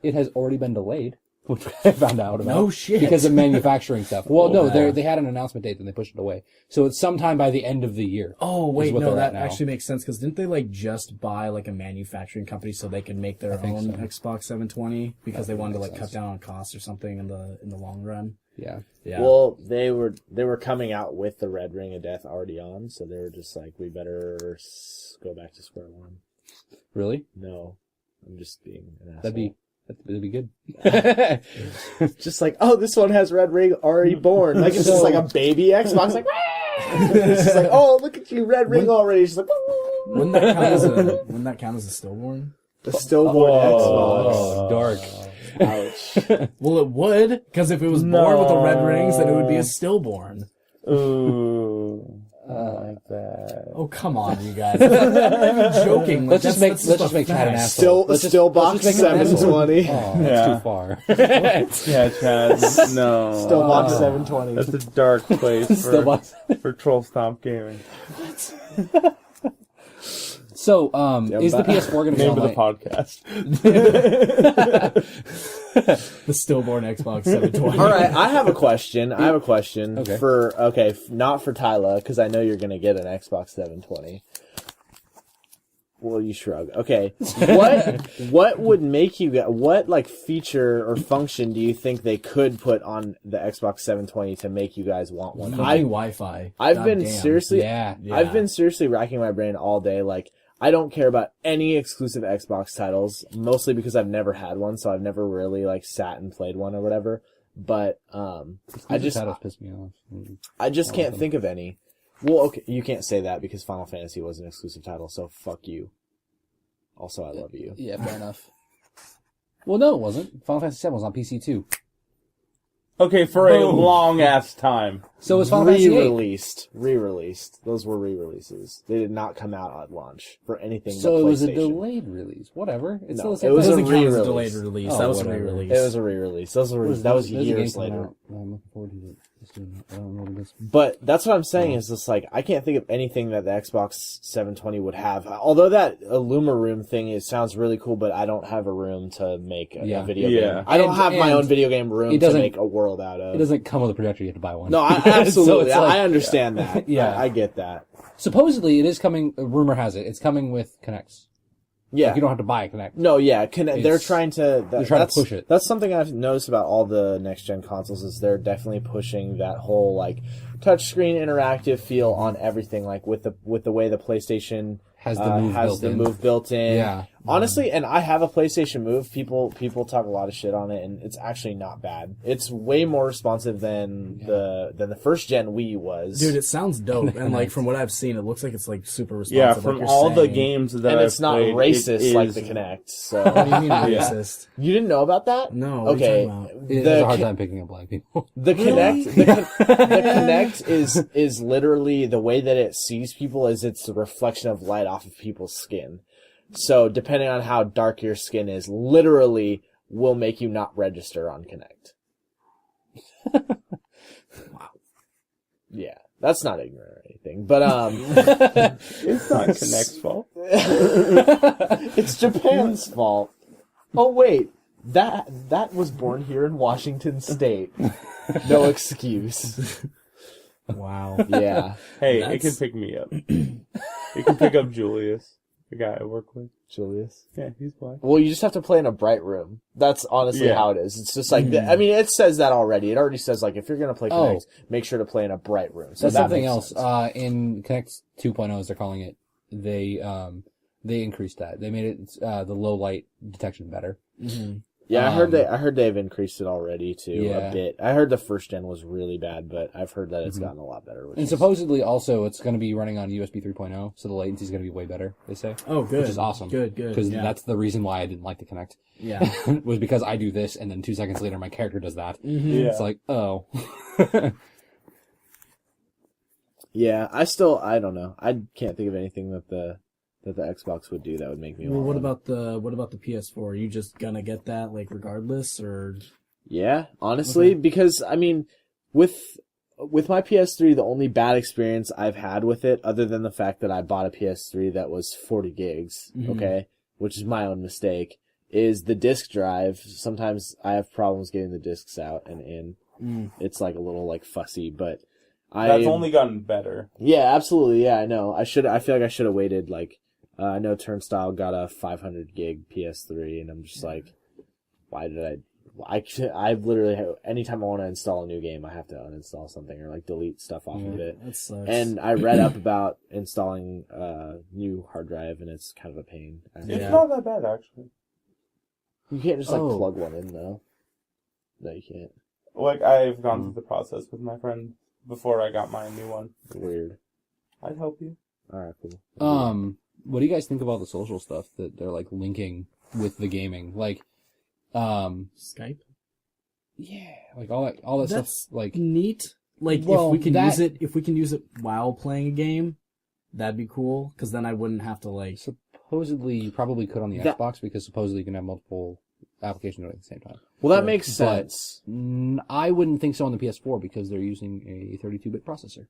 It has already been delayed, which I found out about. No shit. Because of manufacturing stuff. Well, no, yeah. they had an announcement date and they pushed it away. So it's sometime by the end of the year. Oh wait, what no, they're at that now. actually makes sense because didn't they like just buy like a manufacturing company so they could make their own so. Xbox 720 because they wanted to like makes cut sense. down on costs or something in the long run? Yeah. Yeah. Well, they were coming out with the Red Ring of Death already on, so they were just like, we better go back to square one. Really? No, I'm just being an asshole. That'd be good. Just like, oh, this one has Red Ring already born. Like it's just like a baby Xbox. Like, it's just like, oh, look at you, Red Ring already. She's like, Wouldn't that count as a stillborn? the stillborn Oh, dark. Xbox. Ouch. Well, it would because if it was born with the red rings, then it would be a stillborn. Ooh. I like that. Oh come on, you guys! I'm not even joking. Like, Let's just make Chad an asshole. Still box let's just make him an asshole. 720. Oh, that's Yeah. too far. Yeah, Chad. No. Still box 720. That's a dark place Still box. for Troll Stomp Gaming. So, is the but- PS4 going to be Name of the online? podcast. The stillborn Xbox 720. All right, I have a question. Okay. Not for Tyler, because I know you're going to get an Xbox 720. Well, you shrug. Okay, what would make you get? What like feature or function do you think they could put on the Xbox 720 to make you guys want one? Fucking Wi-Fi. I've God been damn. seriously, Yeah. I've been seriously racking my brain all day. Like, I don't care about any exclusive Xbox titles, mostly because I've never had one, so I've never really like sat and played one or whatever. But I just Titles piss me off. can't think of any. Well, okay, you can't say that because Final Fantasy was an exclusive title, so fuck you. Also, I love you. Yeah, fair enough. Well, no, it wasn't. Final Fantasy VII was on PC too. Okay, for a Boom. long ass time. So was Final Fantasy VIII. Re-released. Those were re-releases. They did not come out at launch for anything. So but it was a PlayStation. delayed release. Whatever. It's still No, the same it was It a thing. doesn't count as a re-release. delayed release. Oh, That was a whatever. re-release. It was a re-release. That was There's a game years coming later. out. I'm looking forward to it. I don't know what it is. But that's what I'm saying is just like I can't think of anything that the Xbox 720 would have. Although that Illuma Room thing sounds really cool, but I don't have a room to make a Yeah. video Yeah. game. I don't And- have my and own video game room it to doesn't- make a world out of. It doesn't come with a projector. You have to buy one. No, I So absolutely. it's like- I understand that. Yeah. I get that. Supposedly, it is coming. Rumor has it, it's coming with Kinects. Yeah. Like, you don't have to buy a Kinect. No, yeah, they're trying to. They're trying to push it. That's something I've noticed about all the next gen consoles is they're definitely pushing that whole like touchscreen interactive feel on everything. Like with the way the PlayStation Has the Move built in. Yeah. Honestly, and I have a PlayStation Move. People talk a lot of shit on it, and it's actually not bad. It's way more responsive than the first gen Wii was. Dude, it sounds dope, and like from what I've seen, it looks like it's like super responsive. Yeah, like from you're all the saying. games that and I've it's not played, racist it like is- the Kinect. So What do you mean racist? you didn't know about that? No. What Okay. Are you talking about? It has a hard time picking up black people. The Kinect, the Kinect is literally the way that it sees people is it's the reflection of light off of people's skin. So depending on how dark your skin is, literally will make you not register on Kinect. Wow. Yeah, that's not ignorant or anything, but It's not Kinect's fault. it's Japan's fault. Oh wait, that was born here in Washington State. No excuse. Wow. Yeah, Hey, it That's- can pick me up. It can pick up Julius, the guy I work with. Julius. Yeah, he's black. Well, you just have to play in a bright room. That's honestly Yeah. how it is. It's just like, I mean, it says that already. It already says, like, if you're going to play Oh. Kinect, make sure to play in a bright room. So That's that something makes else. sense. In Kinect 2.0, as they're calling it, they increased that. They made it the low light detection better. Yeah, I heard they've increased it already too, Yeah. a bit. I heard the first gen was really bad, but I've heard that it's gotten a lot better. Which And is- supposedly also it's going to be running on USB 3.0, so the latency is going to be way better, they say. Oh, good. Which is awesome. Good. Because Yeah. that's the reason why I didn't like the Kinect. Yeah. was because I do this, and then 2 seconds later my character does that. Yeah. It's like, oh. yeah, I don't know. I can't think of anything that the Xbox would do that would make me Well, want what one. about the PS4? Are you just gonna get that like regardless, or? Yeah, honestly, because I mean, with my PS3, the only bad experience I've had with it, other than the fact that I bought a PS3 that was 40 gigs, okay, which is my own mistake, is the disk drive. Sometimes I have problems getting the discs out and in. It's like a little like fussy, but That's only gotten better. yeah, absolutely, yeah, I know. I feel like I should have waited. Like, I know Turnstile got a 500 gig PS3, and I'm just like, why did I've literally, anytime I want to install a new game, I have to uninstall something or like delete stuff off of it. That sucks. And I read up about installing a new hard drive, and it's kind of a pain. It's not that bad, actually. You can't just like Oh. plug one in though. No, you can't. Like, I've gone through the process with my friend before I got my new one. Weird. I'd help you. All right, cool. What do you guys think about the social stuff that they're like linking with the gaming? Like, Skype. yeah, like all that That's stuff. Like, neat. Like Well, if we can that- use it while playing a game, that'd be cool. Because then I wouldn't have to like. supposedly you probably could on the That- Xbox because supposedly you can have multiple applications at the same time. Well, that makes But- sense. I wouldn't think so on the PS4 because they're using a 32-bit processor.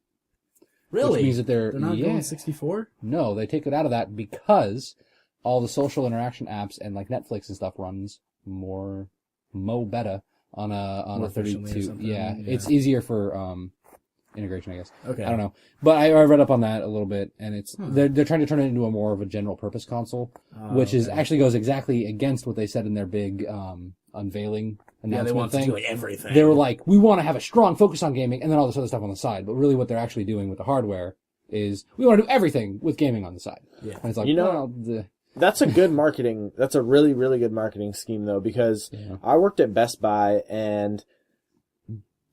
Really? Which means that they're not yeah. going 64. No, they take it out of that because all the social interaction apps and like Netflix and stuff runs more better on a More efficiently or 32. something, Yeah, yeah. it's easier for integration, I guess. Okay. I don't know, but I read up on that a little bit, and it's they're trying to turn it into a more of a general purpose console, which is actually goes exactly against what they said in their big unveiling announcement Yeah, they want thing. to do like everything. They were like, we want to have a strong focus on gaming, and then all this other stuff on the side. But really, what they're actually doing with the hardware is we want to do everything with gaming on the side. Yeah. And it's like, You know- well, That's a good marketing. That's a really, really good marketing scheme, though, because I worked at Best Buy, and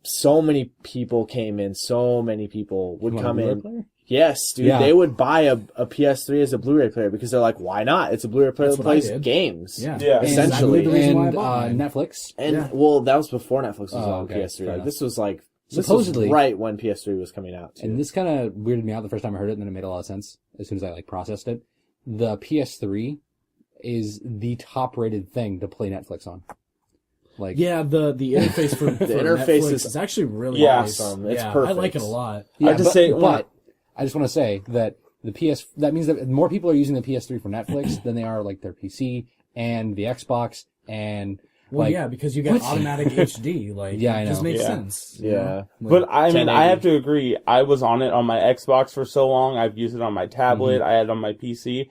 so many people came in. So many people would want a come Blu-ray in. player? Yes, dude. Yeah. They would buy a PS3 as a Blu-ray player because they're like, why not? It's a Blu-ray player That's that what I plays did. games. Yeah. Yeah. Essentially. Exactly the reason why I and bought mine. Netflix. And Yeah. well, that was before Netflix was Oh, on okay. PS3. Fair Like, enough. this was like Supposedly- right when PS3 was coming out too. And this kind of weirded me out the first time I heard it, and then it made a lot of sense as soon as I like processed it. The PS3 is the top-rated thing to play Netflix on. Like, Yeah, the interface for interface Netflix is- is actually really Yeah. nice. Awesome. It's yeah, I perfect. like it a lot. yeah, I just but, say- but I just want to say that that means that more people are using the PS3 for Netflix than they are like their PC and the Xbox and Well, like, yeah, because you get automatic HD. Like, Yeah, I it just know. makes Yeah. sense. you Yeah. know? But I mean, 1080. I have to agree. I was on it on my Xbox for so long. I've used it on my tablet. I had it on my PC.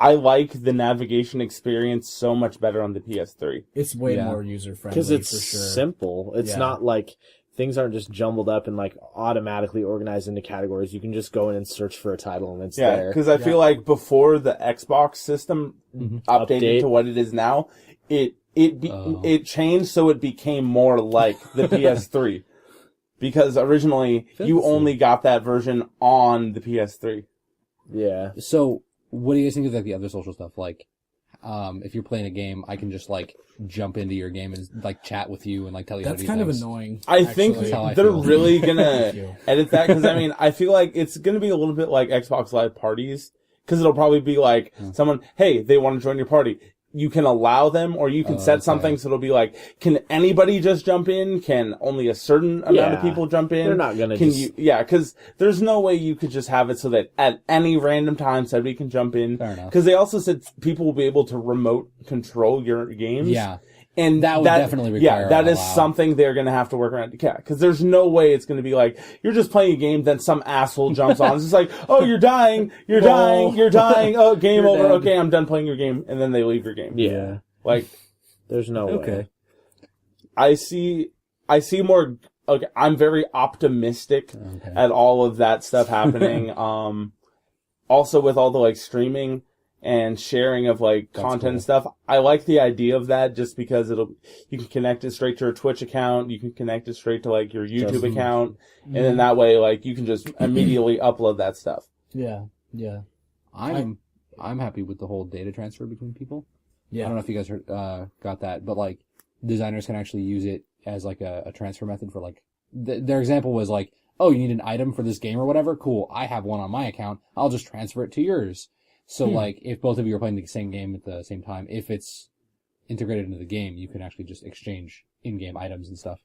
I like the navigation experience so much better on the PS3. It's way more user friendly because it's for sure. simple. It's not like things aren't just jumbled up and like automatically organized into categories. You can just go in and search for a title and it's there. Because I feel like before the Xbox system updated to what it is now, it changed so it became more like the PS3. Because originally you only got that version on the PS3. Yeah. So, what do you guys think of like the other social stuff? Like, if you're playing a game, I can just like jump into your game and like chat with you and like tell you how to do That's kind things. of annoying. I think That's how I they're feel. really gonna edit that because I mean I feel like it's gonna be a little bit like Xbox Live parties because it'll probably be like someone, hey, they want to join your party. You can allow them, or you can set something so it'll be like, can anybody just jump in? Can only a certain amount of people jump in? They're not gonna because there's no way you could just have it so that at any random time somebody can jump in. Fair enough. Because they also said people will be able to remote control your games. Yeah. And that would definitely require that is allow. something they're going to have to work around. Yeah, because there's no way it's going to be like, you're just playing a game, then some asshole jumps on. It's just like, oh, you're dying, you're dying. Oh, game over. dead. Okay, I'm done playing your game. And then they leave your game. Yeah. Like, There's no way. I see more, okay, I'm very optimistic at all of that stuff happening. Also with all the like streaming and sharing of like content and stuff. I like the idea of that just because you can connect it straight to your Twitch account. You can connect it straight to like your YouTube account. And then that way, like, you can just immediately upload that stuff. Yeah. Yeah. I'm happy with the whole data transfer between people. Yeah. I don't know if you guys heard, got that, but like designers can actually use it as like a transfer method for like their example was like, oh, you need an item for this game or whatever. Cool. I have one on my account. I'll just transfer it to yours. So like if both of you are playing the same game at the same time, if it's integrated into the game, you can actually just exchange in-game items and stuff.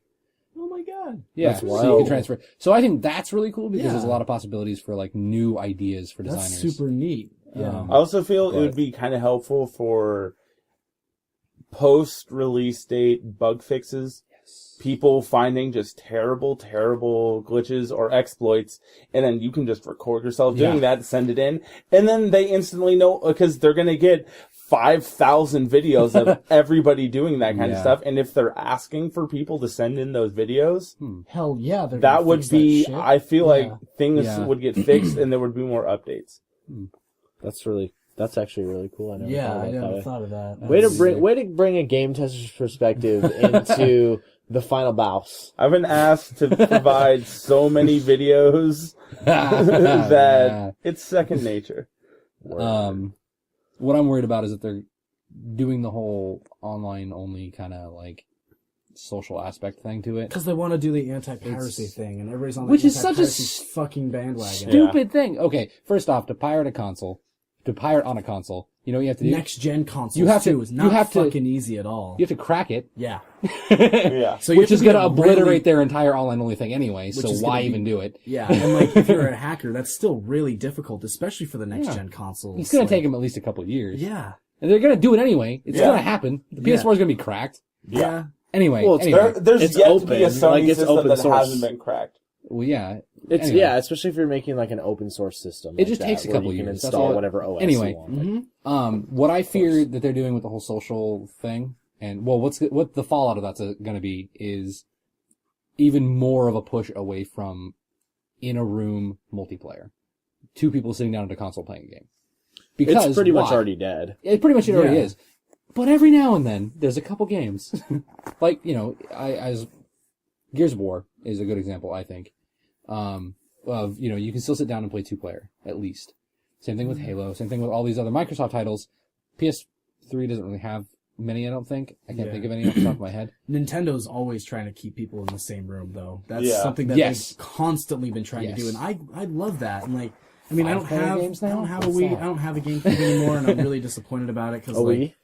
Oh my god. Yeah. That's So wild. you can transfer. So I think that's really cool because Yeah. there's a lot of possibilities for like new ideas for designers. That's super neat. Yeah. I also feel it would be kind of helpful for post-release date bug fixes. People finding just terrible glitches or exploits, and then you can just record yourself doing that, send it in, and then they instantly know because they're going to get 5,000 videos of everybody doing that kind of stuff. And if they're asking for people to send in those videos, Hell yeah. They're that gonna would fix be, that shit. I feel like things Yeah. would get fixed and there would be more updates. That's actually really cool. I never thought I about never that. thought of that. Way to bring a game tester's perspective into the final boss. I've been asked to provide so many videos that it's second nature. What I'm worried about is that they're doing the whole online only kind of like social aspect thing to it. Because they want to do the anti-piracy thing, and everybody's on the Which is such a anti-piracy fucking bandwagon. Stupid thing. Okay, first off, to pirate on a console, you know what you have to do? Next gen consoles You have to- too is not you have to- fucking easy at all. You have to crack it, Yeah. Yeah. So you which have is to going to be a obliterate really- their entire online only thing anyway, so is why gonna be- even do it? Yeah, and like if you're a hacker, that's still really difficult, especially for the next gen consoles. It's going Like, to take them at least a couple of years. Yeah. And they're going to do it anyway. It's Yeah. going to happen. The PS4 is going to be cracked. Yeah. Anyway, Well, it's There's It's yet to open. be a Sony Like, it's system open that source. hasn't been cracked. well, yeah. It's Anyway. especially if you're making like an open source system. It like just that, takes a where couple you can years. That's install all- whatever OS Anyway. you want. Like, What I fear that they're doing with the whole social thing, and well, what the fallout of that's going to be is even more of a push away from in a room multiplayer. Two people sitting down at a console playing a game. Because it's pretty much why? already dead. It pretty much already Yeah. is. But every now and then, there's a couple games. Like, you know, as Gears of War is a good example, I think. Of, you know, you can still sit down and play two-player, at least. Same thing with Halo, same thing with all these other Microsoft titles. PS3 doesn't really have many, I don't think. I can't think of any off the top of my head. Nintendo's always trying to keep people in the same room, though. That's Yeah. something that Yes. they've constantly been trying to do, Yes. and I love that. And like, I mean, I don't Five-player have games I now? don't have a What's Wii, that? I don't have a GameCube anymore, and I'm really disappointed about it because A like, Wii?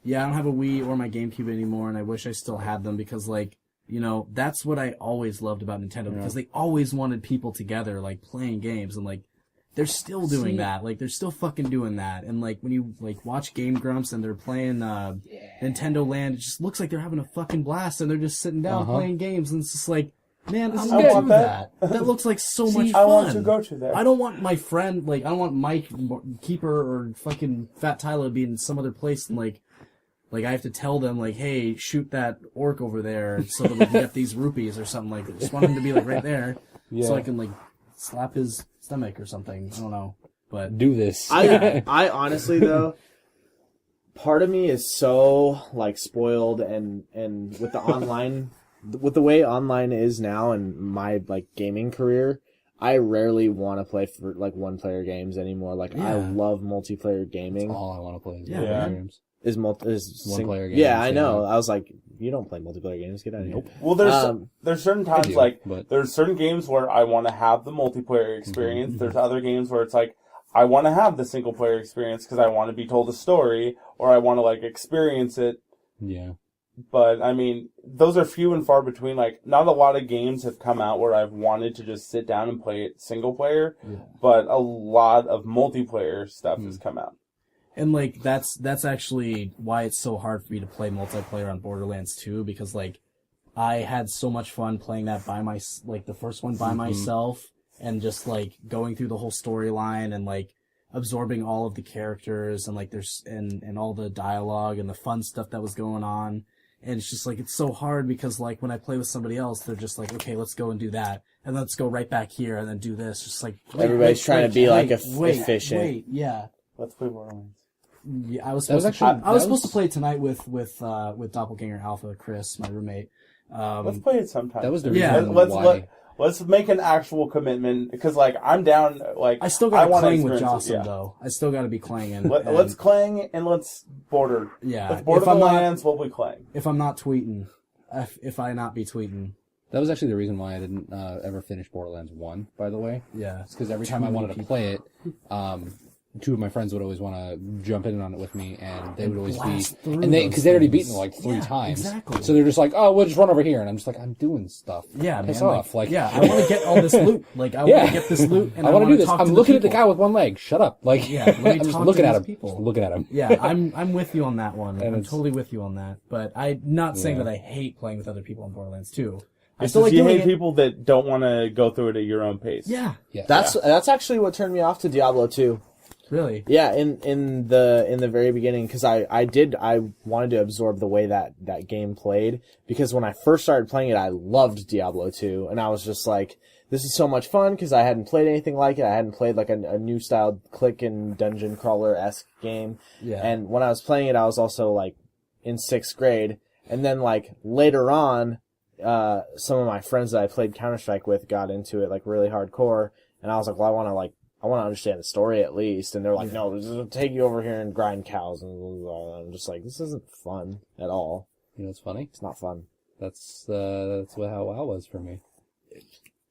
yeah, I don't have a Wii or my GameCube anymore, and I wish I still had them because like, you know, that's what I always loved about Nintendo because they always wanted people together, like playing games, and like they're still doing that. Like they're still fucking doing that. And like when you like watch Game Grumps and they're playing Nintendo Land, it just looks like they're having a fucking blast and they're just sitting down playing games, and it's just like Man, This is I'm good. gonna do that. That looks like so much fun. I want to go to there. I don't want my friend, like, I don't want Mike, Keeper, or fucking Fat Tyler be in some other place and, like I have to tell them, like, hey, shoot that orc over there so that we can get these rupees or something like that. I just want him to be, like, right there so I can, like, slap his stomach or something. I don't know. But Do this. I honestly, though, part of me is so, like, spoiled and with the online, with the way online is now and my, like, gaming career, I rarely want to play for, like, one-player games anymore. Like, I love multiplayer gaming. All I want to play is Yeah, multiplayer man. games. Is One-player games. Yeah, I know. I was like, you don't play multiplayer games. Get out of here. Nope. Well, there's certain times, do, like, but- there's certain games where I want to have the multiplayer experience. There's other games where it's like, I want to have the single-player experience because I want to be told a story, or I want to, like, experience it. Yeah. But, I mean, those are few and far between. Like, not a lot of games have come out where I've wanted to just sit down and play it single-player, but a lot of multiplayer stuff has come out. And, like, that's actually why it's so hard for me to play multiplayer on Borderlands 2, because, like, I had so much fun playing that the first one by myself, and just, like, going through the whole storyline and, like, absorbing all of the characters and, like, and all the dialogue and the fun stuff that was going on. And it's just, like, it's so hard because, like, when I play with somebody else, they're just like, okay, let's go and do that. And let's go right back here and then do this. Just like, Everybody's trying to be, like, efficient. Yeah. Let's play Borderlands. Yeah, I was That was supposed actually- to. I was that supposed to was- play tonight with Doppelganger Alpha, Chris, my roommate. Let's play it sometime. That was the Yeah. reason why. Let's make an actual commitment, because, like, I'm down, like... I still got to wanna clang with experience it, Jocelyn, though. I still got to be clanging. Let's clang and let's border. Yeah, Let's border if the I'm not- lands while we clang. If I'm not tweeting, if I not be tweeting. That was actually the reason why I didn't ever finish Borderlands 1, by the way. Yeah. It's because every time I wanted to play it, two of my friends would always want to jump in on it with me, and they would always blast through and they those because they'd already things. beaten it like 3 Yeah, times. exactly. So they're just like, oh, we'll just run over here, and I'm just like, I'm doing stuff. Yeah, Piss man. off. Like, yeah, I want to get all this loot. Like, I want to get this loot, and I want to do this. talk I'm to looking at the people. guy with one leg. Shut up. Like, Yeah, let me I'm just talk looking to at these him. people. Just looking at him. Yeah, I'm with you on that one. And I'm it's- totally with you on that. But I'm not saying Yeah. that I hate playing with other people on Borderlands 2. I It's still like just you doing hate it. people that don't want to go through it at your own pace. Yeah, Yeah. That's actually what turned me off to Diablo 2. really. Yeah, in the very beginning, because I wanted to absorb the way that game played, because when I first started playing it, I loved Diablo 2, and I was just like, this is so much fun, because I hadn't played anything like it. I hadn't played like a new style click and dungeon crawler-esque game. Yeah. And when I was playing it, I was also like in 6th grade, and then like later on, some of my friends that I played Counter-Strike with got into it like really hardcore, and I was like, well, I want to understand the story at least. And they're like, no, this will take you over here and grind cows. And blah, blah, blah. I'm just like, this isn't fun at all. You know what's funny? It's not fun. That's what how WoW was for me.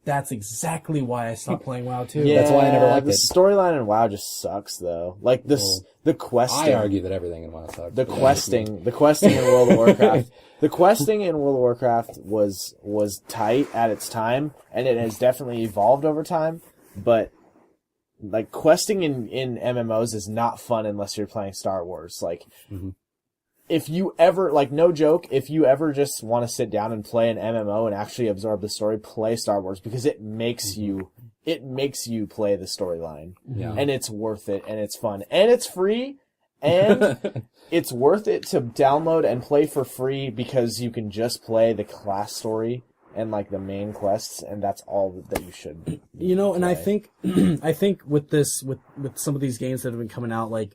That's exactly why I stopped playing WoW too. That's why I never liked the it. storyline in WoW just sucks though. Like this, Well, the questing. I argue that everything in WoW sucks. The questing in World of Warcraft. The questing in World of Warcraft was tight at its time, and it has definitely evolved over time. But like questing in MMOs is not fun unless you're playing Star Wars. Like, if you ever, like, no joke, if you ever just want to sit down and play an MMO and actually absorb the story, play Star Wars, because it makes you play the storyline. Yeah. And it's worth it, and it's fun, and it's free, and it's worth it to download and play for free, because you can just play the class story and like the main quests, and that's all that you should. You know, and I play. think, I think with some of these games that have been coming out, like,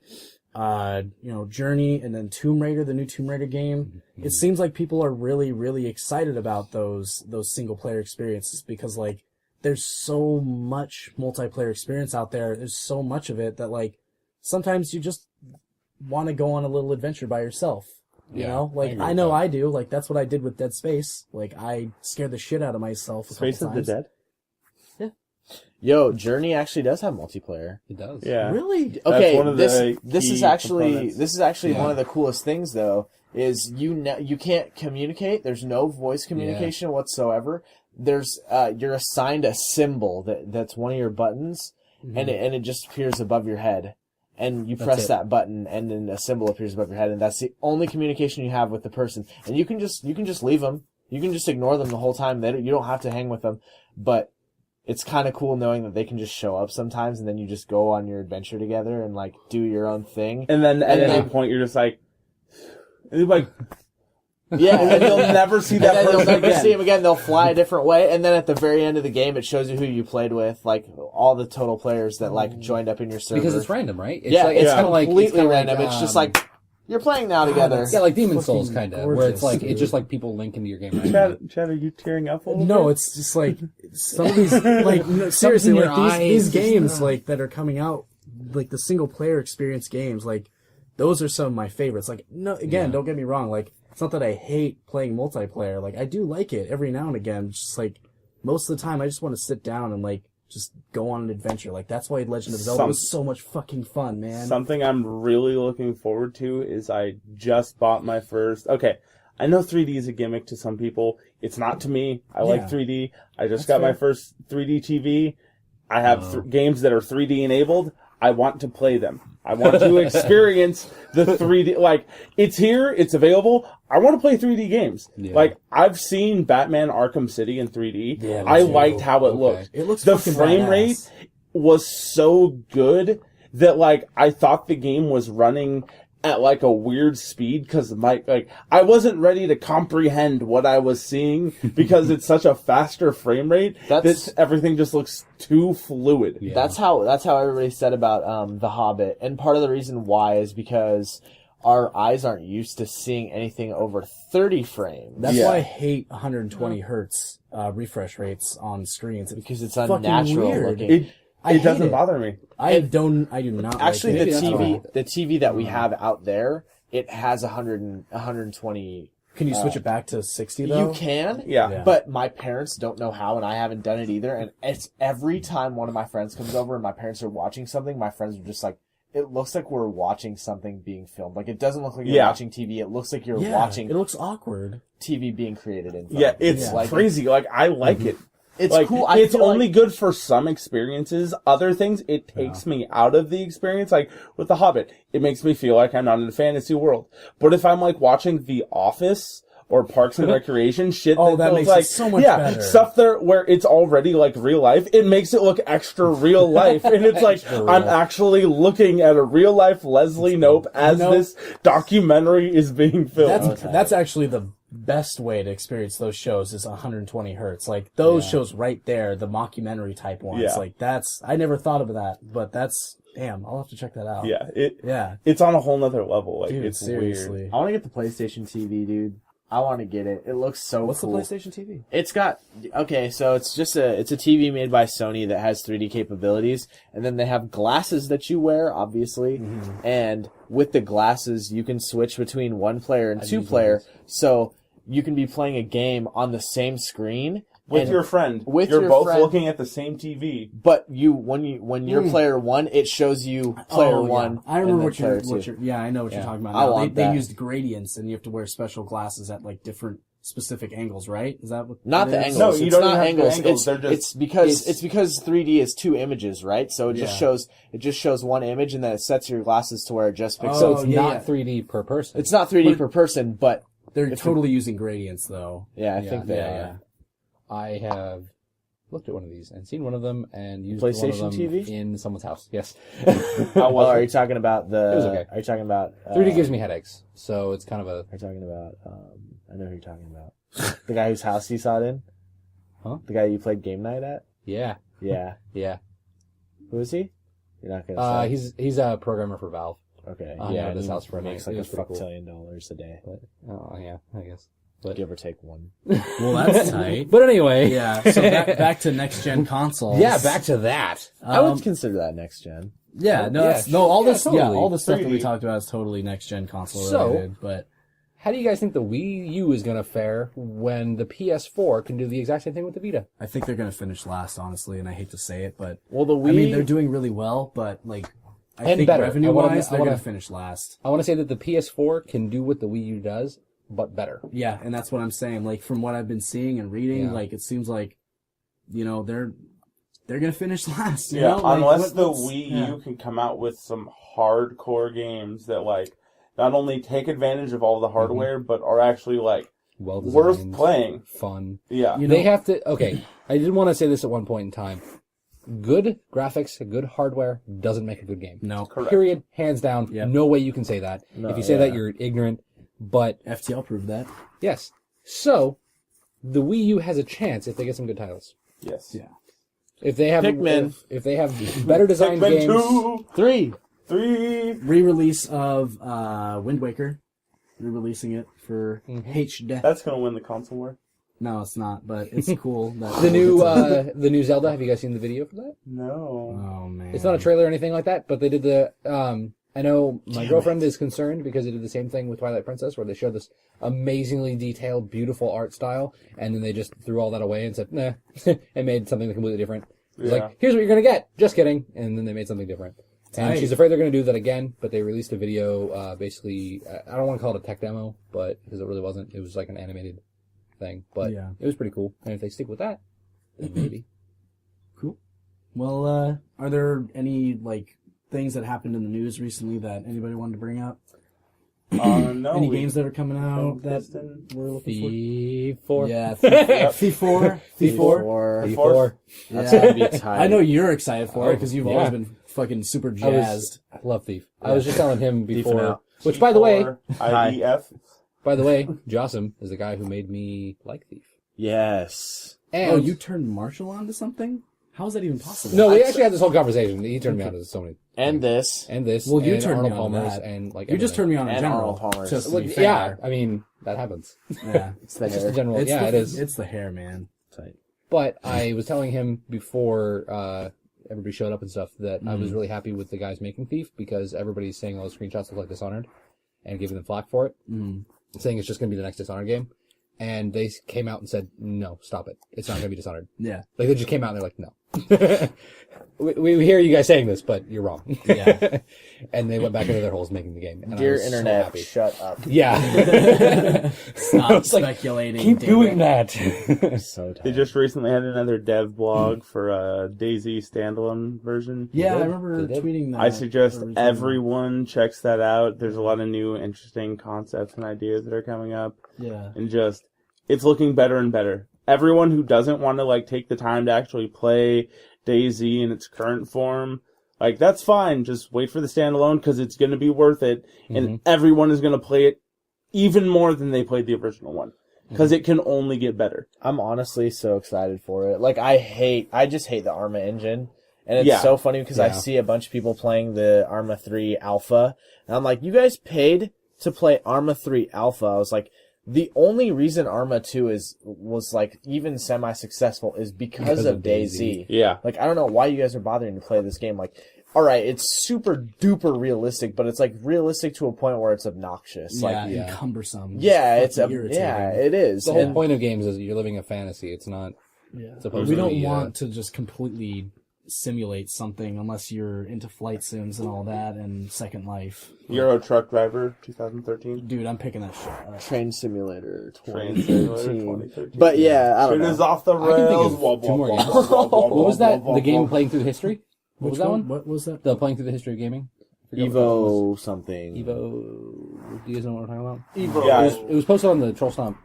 Journey and then Tomb Raider, the new Tomb Raider game, it seems like people are really, really excited about those single player experiences, because like, there's so much multiplayer experience out there. There's so much of it that like, sometimes you just want to go on a little adventure by yourself. You Yeah, know, I like agree I with know that. I do. Like that's what I did with Dead Space. Like I scared the shit out of myself. Space of the Dead? Yo, Journey actually does have multiplayer. It does. Yeah. Really? Okay, one of the this key is actually components. Yeah. one of the coolest things though. Is you can't communicate. There's no voice communication whatsoever. There's you're assigned a symbol that's one of your buttons, and it just appears above your head, and you press it. that button, and then a symbol appears above your head, and that's the only communication you have with the person. And you can just leave them. You can just ignore them the whole time. You don't have to hang with them, but it's kind of cool knowing that they can just show up sometimes, and then you just go on your adventure together and like do your own thing. And then at any point, you're just like, and you're like, yeah, and you'll never see that person You'll never again. see them again. They'll fly a different way, and then at the very end of the game, it shows you who you played with, like all the total players that like joined up in your server. Because it's random, right? It's yeah, like, it's kind of like completely kinda random. Like, it's just like you're playing now together. yeah, like Demon fucking Souls, kind of, where it's gorgeous, like dude. it's just like people link into your game. Right? Chad, are you tearing up a little No, bit? it's just like some of these, like no, seriously, in your like these eyes. games like that are coming out, like the single player experience games, like those are some of my favorites. Like no, again, don't get me wrong, like it's not that I hate playing multiplayer. Like I do like it every now and again. It's just like most of the time, I just want to sit down and like just go on an adventure. Like that's why Legend of Zelda was so much fucking fun, man. Something I'm really looking forward to is I just bought my first. Okay, I know 3D is a gimmick to some people. It's not to me. I like 3D. I just got my first 3D TV. I have games that are 3D enabled. I want to play them. I want to experience the 3D. Like, it's here. It's available. I want to play 3D games. Yeah. Like, I've seen Batman Arkham City in 3D. Yeah, I me too. liked how it looked. It looks the fucking frame badass. rate was so good that, like, I thought the game was running at, like, a weird speed because I wasn't ready to comprehend what I was seeing because it's such a faster frame rate that everything just looks too fluid. Yeah. That's how everybody said about The Hobbit, and part of the reason why is because our eyes aren't used to seeing anything over 30 frames. That's Yeah. why I hate 120 hertz refresh rates on screens. Because it's fucking unnatural weird. looking. I It hate doesn't it. bother me. I do not. Actually, like the it. TV that we have out there, it has 120. Can you switch it back to 60 though? You can, Yeah. but my parents don't know how, and I haven't done it either. And it's every time one of my friends comes over and my parents are watching something, my friends are just like, it looks like we're watching something being filmed. Like, it doesn't look like you're watching TV. It looks like you're watching It looks awkward. TV being created in front Yeah, of you. it's Like, crazy. Like, I like it. It's Like, cool. It's feel only like- good for some experiences. Other things, it takes me out of the experience. Like, with The Hobbit, it makes me feel like I'm not in a fantasy world. But if I'm, like, watching The Office or Parks and Recreation, shit Oh, that feels makes it like, so much better. stuff there where it's already, like, real life, it makes it look extra real life. And it's like, I'm actually looking at a real life Leslie Knope as this documentary is being filmed. That's actually the best way to experience those shows is 120 hertz. Like those shows right there, the mockumentary type ones. Yeah. Like that's I never thought of that, but that's damn. I'll have to check that out. Yeah, it's on a whole nother level. Like, Dude, it's seriously. I want to get the PlayStation TV, dude. I want to get it. It looks so What's cool. the PlayStation TV? It's got, okay, so it's a TV made by Sony that has 3D capabilities, and then they have glasses that you wear, obviously, and with the glasses, you can switch between one player and two player, so you can be playing a game on the same screen. with and your friend. with You're your both friend. looking at the same TV. But when you're player one, it shows you player one. I remember and then player two. yeah, I know what you're talking about. I Now. want They that. used gradients, and you have to wear special glasses at like different specific angles, right? Is that what? Not it the is? angles. No, you it's don't not even have the angles. angles. They're just- It's because 3D is two images, right? So it just shows one image, and then it sets your glasses to where it just picks So up. it's yeah, not yeah. 3D per person. It's not 3D per person, but They're totally using gradients, though. yeah, I think they yeah. are. I have looked at one of these and seen one of them and used PlayStation one of them TV? in someone's house. Yes. Oh, well, are you talking about the? It was okay. Are you talking about 3D gives me headaches, so it's kind of a. Are you talking about? I know who you're talking about. The guy whose house you saw it in. Huh? The guy you played game night at. Yeah. Yeah. Yeah. Who is he? You're not gonna say. He's a programmer for Valve. Okay. hung Yeah. out at his he house for a makes night. like It a was pretty fuck cool. $1 a day. But, oh yeah, I guess. But Give or take one. Well, that's tight. but anyway. Yeah. So back to next gen consoles. Yeah, back to that. I would consider that next gen. Yeah, no, Yeah, that's, no, all this, totally. all the stuff that we 3D. talked about is totally next gen console So- related. But How do you guys think the Wii U is going to fare when the PS4 can do the exact same thing with the Vita? I think they're gonna finish last, honestly, and I hate to say it, but Well, the Wii. I mean they're doing really well, but like I And think better. revenue I wanna- wise, they're I wanna- gonna finish last. I want to say that the PS4 can do what the Wii U does, but better. Yeah, and that's what I'm saying. Like from what I've been seeing and reading, Yeah. like it seems like, you know, they're gonna finish last. You Yeah, know? Like, unless the what's- Wii yeah. U can come out with some hardcore games that, like, not only take advantage of all the hardware, but are actually, like, well designed, worth playing. fun. Yeah. You know, They have to. Okay, I did want to say this at one point in time. Good graphics, good hardware doesn't make a good game. no. Correct. Period. Hands down. Yep. No way you can say that. No, if you say yeah. that, you're ignorant. But FTL proved that. yes. So, the Wii U has a chance if they get some good titles. Yes. Yeah. If they have Pikmin. if they have better designed Pikmin games. 2, 3. 3. Re-release of Wind Waker. Re-releasing it for HD. That's gonna win the console war. No, it's not, but it's cool. That The new Zelda. Have you guys seen the video for that? No. Oh man. It's not a trailer or anything like that, but they did the. I know my girlfriend is concerned because they did the same thing with Twilight Princess, where they showed this amazingly detailed, beautiful art style, and then they just threw all that away and said, "Nah," and made something completely different. It was Yeah. like, "Here's what you're gonna get." Just kidding, and then they made something different. And Tight. she's afraid they're gonna do that again, but they released a video. Basically, I don't want to call it a tech demo, but because it really wasn't. It was like an animated thing, but Yeah. it was pretty cool. And if they stick with that, then maybe. Cool. Well, are there any like things that happened in the news recently that anybody wanted to bring up? No. Any games that are coming out that Piston. we're looking Thief 4. for? Yeah, Thief 4. Thief 4. Thief 4. That's gonna be tight. I know you're excited for it because you've yeah. always been fucking super I jazzed. love Thief. I was just telling him before, out. which by the way, IEF. Jossum is the guy who made me like Thief. Yes. And Oh, you turned Marshall on to something? How is that even possible? no, we actually had this whole conversation. He turned me on to so many, And this. and this, Well, you and turned Arnold me on to Palmer's, that. and like You just turned me on in And general. Arnold Palmer's. Just to Well, be yeah, fair. I mean that happens. Yeah. It's the It's just hair. a general. It's Yeah, the, it is. It's the hair, man. Tight. But I was telling him before everybody showed up and stuff that I Mm-hmm. was really happy with the guys making Thief because everybody's saying all the screenshots look like Dishonored and giving them flack for it, saying it's just going to be the next Dishonored game. And they came out and said, no, stop it. It's not going to be Dishonored. Yeah. Like, they just came out and they're like, no. we hear you guys saying this, but you're wrong. Yeah. And they went back into their holes making the game. And I Dear was so internet, happy. shut up. Yeah. Stop It's like, speculating. Keep damn doing it. that. So tight. They just recently had another dev blog for DayZ standalone version. Yeah, I did. remember They did. tweeting that. I suggest or retweeting everyone checks that out. There's a lot of new interesting concepts and ideas that are coming up. that. Yeah. And just, it's looking better and better. Everyone who doesn't want to like take the time to actually play DayZ in its current form, like that's fine. Just wait for the standalone because it's going to be worth it, and everyone is going to play it even more than they played the original one because it can only get better. I'm honestly so excited for it. Like, I just hate the Arma engine. And it's Yeah. so funny because I Yeah. see a bunch of people playing the Arma 3 Alpha. And I'm like, you guys paid to play Arma 3 Alpha. I was like, the only reason Arma 2 was like even semi-successful is because of DayZ. Yeah. Like, I don't know why you guys are bothering to play this game. Like, alright, it's super duper realistic, but it's like realistic to a point where it's obnoxious. Yeah, Like, and yeah. cumbersome. yeah, it's fucking irritating. it is. The whole And- point of games is you're living a fantasy. It's not Yeah. supposed We to don't be, want to just completely simulate something unless you're into flight sims and all that and Second Life. Euro Truck Driver 2013. Dude, I'm picking that shit up. Train Simulator Train Simulator 2013. 2013. But yeah, I don't Shit know. is off the I can think rails. of two more games. What was that? The game Playing Through the History? What was that one? What was that? The Playing Through the History of Gaming? I forgot what that was. Evo something. Evo. Do you guys know what we're talking about? Evo. Yeah. It was posted on the Troll Stomp.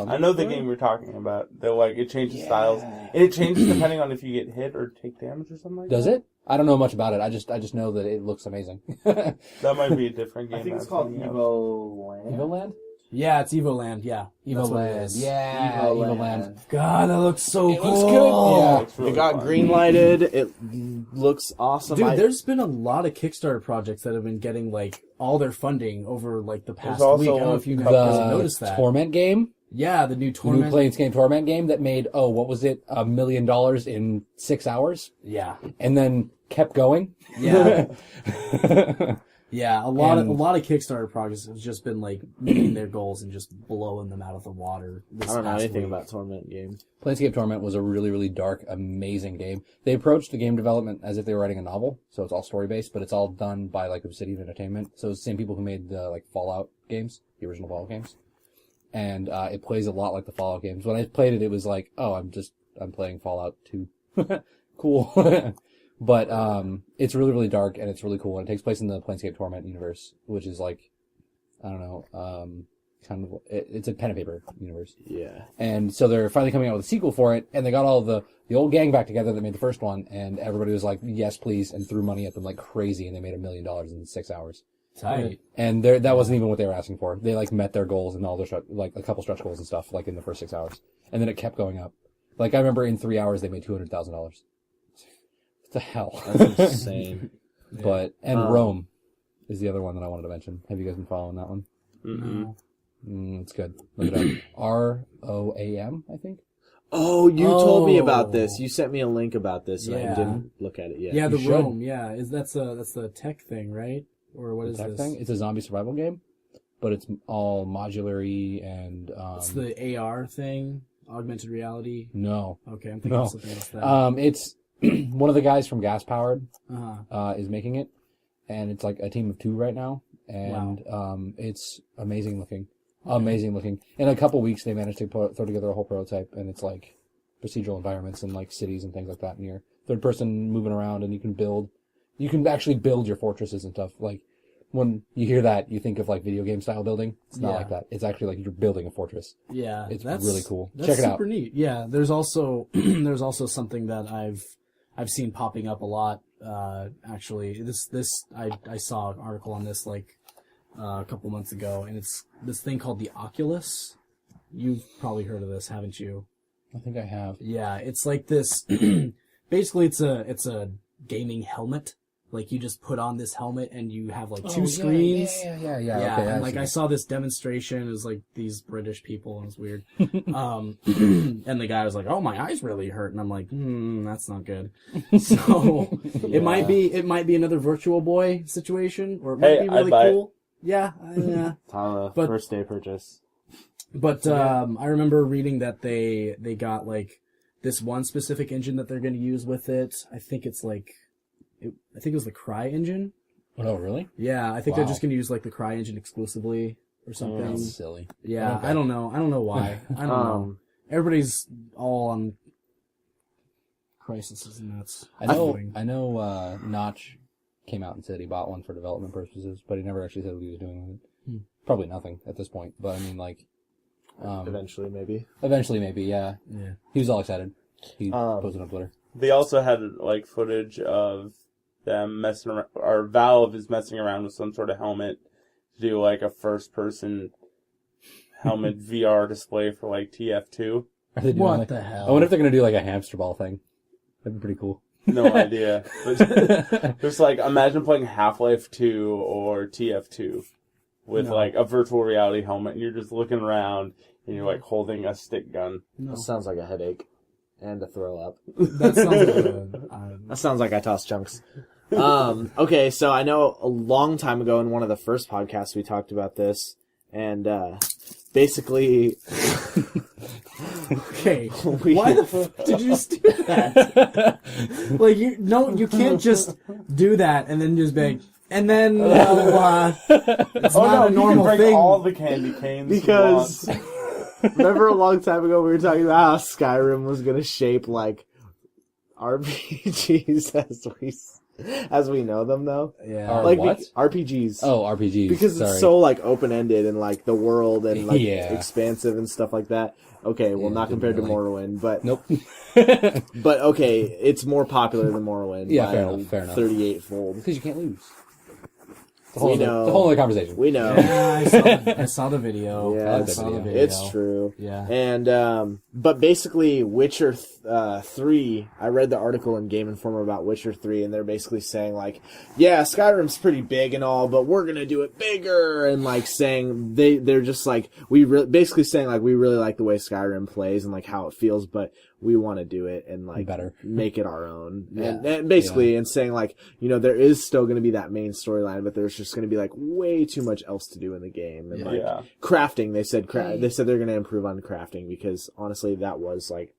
I know the game you're talking about. They're like, it changes styles. And it changes depending on if you get hit or take damage or something like Does that. it? I don't know much about it. I just know that it looks amazing. Evo That might be a different game. I think it's I'm called thinking of. Evo Land. Land? Yeah, it's Evo Land. Yeah, Evo what it Land. is. Yeah, Evo Land. God, that looks so It cool. looks good. Yeah. It's really It got fun. green lighted. It looks awesome. Dude, there's been a lot of Kickstarter projects that have been getting like all their funding over like the past also week. I don't know if you guys The noticed that. Torment game? Yeah, the new The new tournament. Planescape Torment game that made, what was it? $1 million in 6 hours? Yeah, And then kept going? yeah, yeah. A lot And- of Kickstarter projects have just been like meeting their goals and just blowing them out of the water. This I don't know past anything week. about Torment games. Planescape Torment was a really, really dark, amazing game. They approached the game development as if they were writing a novel, so it's all story-based, but it's all done by, like, Obsidian Entertainment. So it's the same people who made the, like, Fallout games, the original Fallout games. And it plays a lot like the Fallout games. When I played it, it was like, oh, I'm playing Fallout 2. Cool. But it's really, really dark, and it's really cool, and it takes place in the Planescape Torment universe, which is like, I don't know, kind of it's a pen and paper universe. Yeah. And so they're finally coming out with a sequel for it, and they got all the old gang back together that made the first one, and everybody was like, yes, please, and threw money at them like crazy, and they made $1 million in 6 hours. Tight. And that wasn't even what they were asking for. They like met their goals and all their like a couple stretch goals and stuff like in the first 6 hours, and then it kept going up. Like I remember in 3 hours they made $200,000. What the hell? That's insane. But Rome is the other one that I wanted to mention. Have you guys been following that one? No. It's good. Look it up. ROAM, I think. Oh, you told me about this. You sent me a link about this, and I Yeah. didn't look at it yet. Yeah, the should. Rome. Yeah, that's the tech thing, right? Or what is Tech this? thing. It's a zombie survival game, but it's all modular-y and It's the AR thing, augmented reality. no. Okay, I'm thinking No. of something else. Then. It's one of the guys from Gas Powered Uh-huh. is making it, and it's like a team of 2 right now, and it's amazing looking. Amazing looking. In a couple weeks, they managed to throw together a whole prototype, and it's like procedural environments and like cities and things like that. And you're third person moving around, and you can actually build your fortresses and stuff. Like when you hear that, you think of like video game style building. It's not like that. It's actually like you're building a fortress. Yeah, It's that's really cool. That's Check it out. super neat. Yeah, there's also there's also something that I've seen popping up a lot. Actually, I saw an article on this like a couple months ago, and it's this thing called the Oculus. You've probably heard of this, haven't you? I think I have. Yeah, it's like this. Basically, it's a gaming helmet. Like you just put on this helmet and you have like two screens. Yeah. Yeah, Okay, and like I saw this demonstration. It was like these British people, and it was weird. And the guy was like, "Oh, my eyes really hurt," and I'm like, "That's not good." So it might be another Virtual Boy situation, or it might be really cool. Yeah, Tyler, But- first day purchase. But I remember reading that they got like this one specific engine that they're going to use with it. I think it's like, I think it was the Cry engine. Oh, really? Yeah, I think they're just going to use like the Cry engine exclusively or something. That's silly. Yeah, Okay. I don't know why. I don't know. Everybody's all on Crisis, and that's I know. Notch came out and said he bought one for development purposes, but he never actually said what he was doing with it. Probably nothing at this point. But I mean, like, Eventually, maybe. yeah. Yeah. He was all excited. He posted on Twitter. They also had like footage of them messing around, or Valve is messing around with some sort of helmet to do like a first-person helmet VR display for like TF2. Are they doing What like, the hell? I wonder if they're gonna do like a hamster ball thing. That'd be pretty cool. No idea. But just like imagine playing Half-Life 2 or TF2 with like a virtual reality helmet, and you're just looking around and you're like holding a stick gun. That sounds like a headache and a throw up. That sounds like That sounds like I toss chunks. Okay, so I know a long time ago in one of the first podcasts we talked about this, and basically, okay. Why the fuck did you just do that? Like you can't just do that and then just be like, and then it's not a you normal can bring thing. all the candy canes because you want. remember a long time ago we were talking about how Skyrim was gonna shape like RPGs as we know them, though. Yeah. Or Like what? RPGs. Oh, RPGs. Because Sorry. it's so like open ended and like the world and like Yeah. expansive and stuff like that. Okay, well, Yeah, not didn't compared really. to Morrowind, but Nope. but okay, it's more popular than Morrowind. Yeah, by fair enough. 38-fold. Because you can't lose. It's We know. It's a whole other conversation. We know. Yeah, I saw the video. Yeah, I saw the video. it's true. Yeah. And but basically, Witcher 3. I read the article in Game Informer about Witcher 3, and they're basically saying like, yeah, Skyrim's pretty big and all, but we're gonna do it bigger, and like saying they're just like basically saying like we really like the way Skyrim plays and like how it feels, but we want to do it and like Better. make it our own. Yeah. And basically, and saying like, you know, there is still going to be that main storyline, but there's just going to be like way too much else to do in the game. And like Yeah. crafting, they said they're going to improve on crafting, because honestly, that was like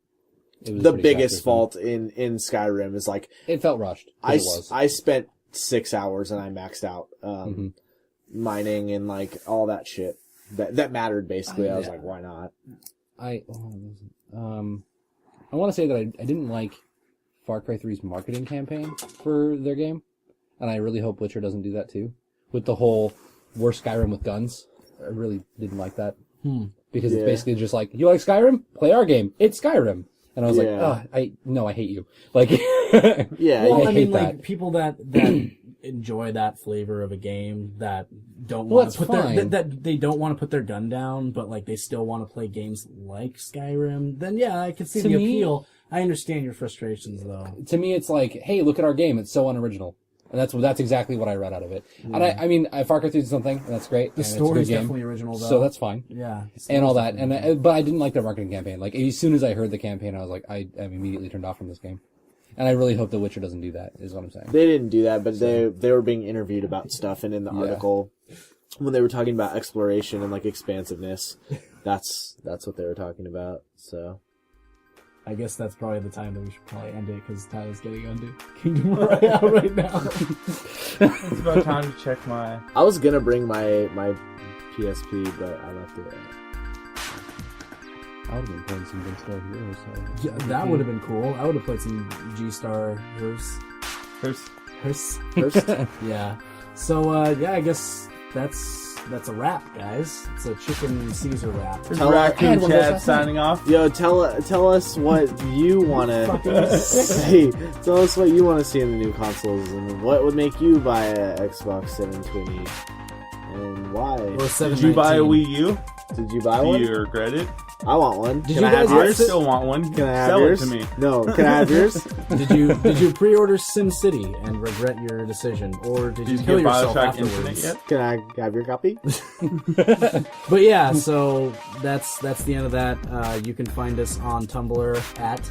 It was the pretty biggest cracked, fault in Skyrim is like It felt rushed. It was. I spent 6 hours and I maxed out mining and like all that shit that mattered basically. I was like, why not? I want to say that I didn't like Far Cry 3's marketing campaign for their game, and I really hope Witcher doesn't do that too. With the whole "we're Skyrim with guns," really didn't like that because it's basically just like, you like Skyrim? Play our game. It's Skyrim. And I was like, I hate you. Like, Yeah. Well, I hate mean, that. like people that enjoy that flavor of a game that don't want to put fine. that they don't want to put their gun down, but like they still want to play games like Skyrim. Then yeah, I can see To the me- appeal. I understand your frustrations though. to me, it's like, hey, look at our game. It's so unoriginal. And that's exactly what I read out of it. And I mean, Far Cry 3 did something, and that's great. The and story's it's a good game, definitely original though. so that's fine. Yeah. And all that. But I didn't like the marketing campaign. Like, as soon as I heard the campaign, I was like, I'm immediately turned off from this game. And I really hope The Witcher doesn't do that, is what I'm saying. They didn't do that, but they were being interviewed about stuff, and in the article, when they were talking about exploration and like expansiveness, that's what they were talking about. So I guess that's probably the time that we should probably end it because Tyler's getting onto Kingdom Royale right now. It's about time to check my. I was gonna bring my PSP, but I left it. I would have been playing some Big Star Heroes. So. Yeah, that would have been cool. I would have played some G-Star Hearse. First, Yeah. So I guess that's a wrap, guys. It's a chicken Caesar wrap. Tell Raccoon one more Chad time. signing off. yo, tell us what you want to see. Tell us what you want to see in the new consoles, and what would make you buy a Xbox 720, and why? Or Did you buy a 719. Wii U? Did you buy Do one? you regret it? I want one. Did Can you I have guys I yours? still want one. Can I have Sell yours? it to me. No. Can I have yours? Did you pre-order SimCity and regret your decision, or did you Did you kill get yourself Bioshock Infinite afterwards? yet? Can I have your copy? But yeah, so that's the end of that. You can find us on Tumblr at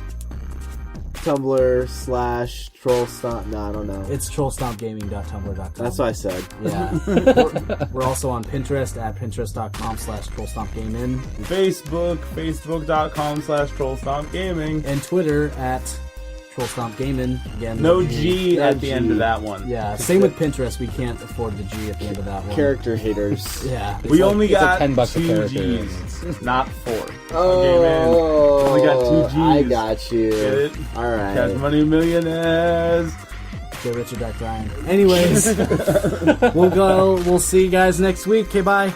Tumblr/trollstomp. No, I don't know. it's trollstompgaming.tumblr.com. That's what I said. Yeah. we're also on Pinterest at pinterest.com/trollstompgaming Facebook.com/trollstompgaming. and Twitter at trollstompgaming. Again, No G No at the G. end of that one. Yeah, same with Pinterest. We can't afford the G at the end of that one. Character haters. Yeah. We only it's like got $10 a 2 character. G's, not 4. Oh, Only got 2 Gs. I got you. Get it? All Cash right. Money Millionaires. Get Richard back, Ryan. Anyways, we'll see you guys next week. Okay, bye.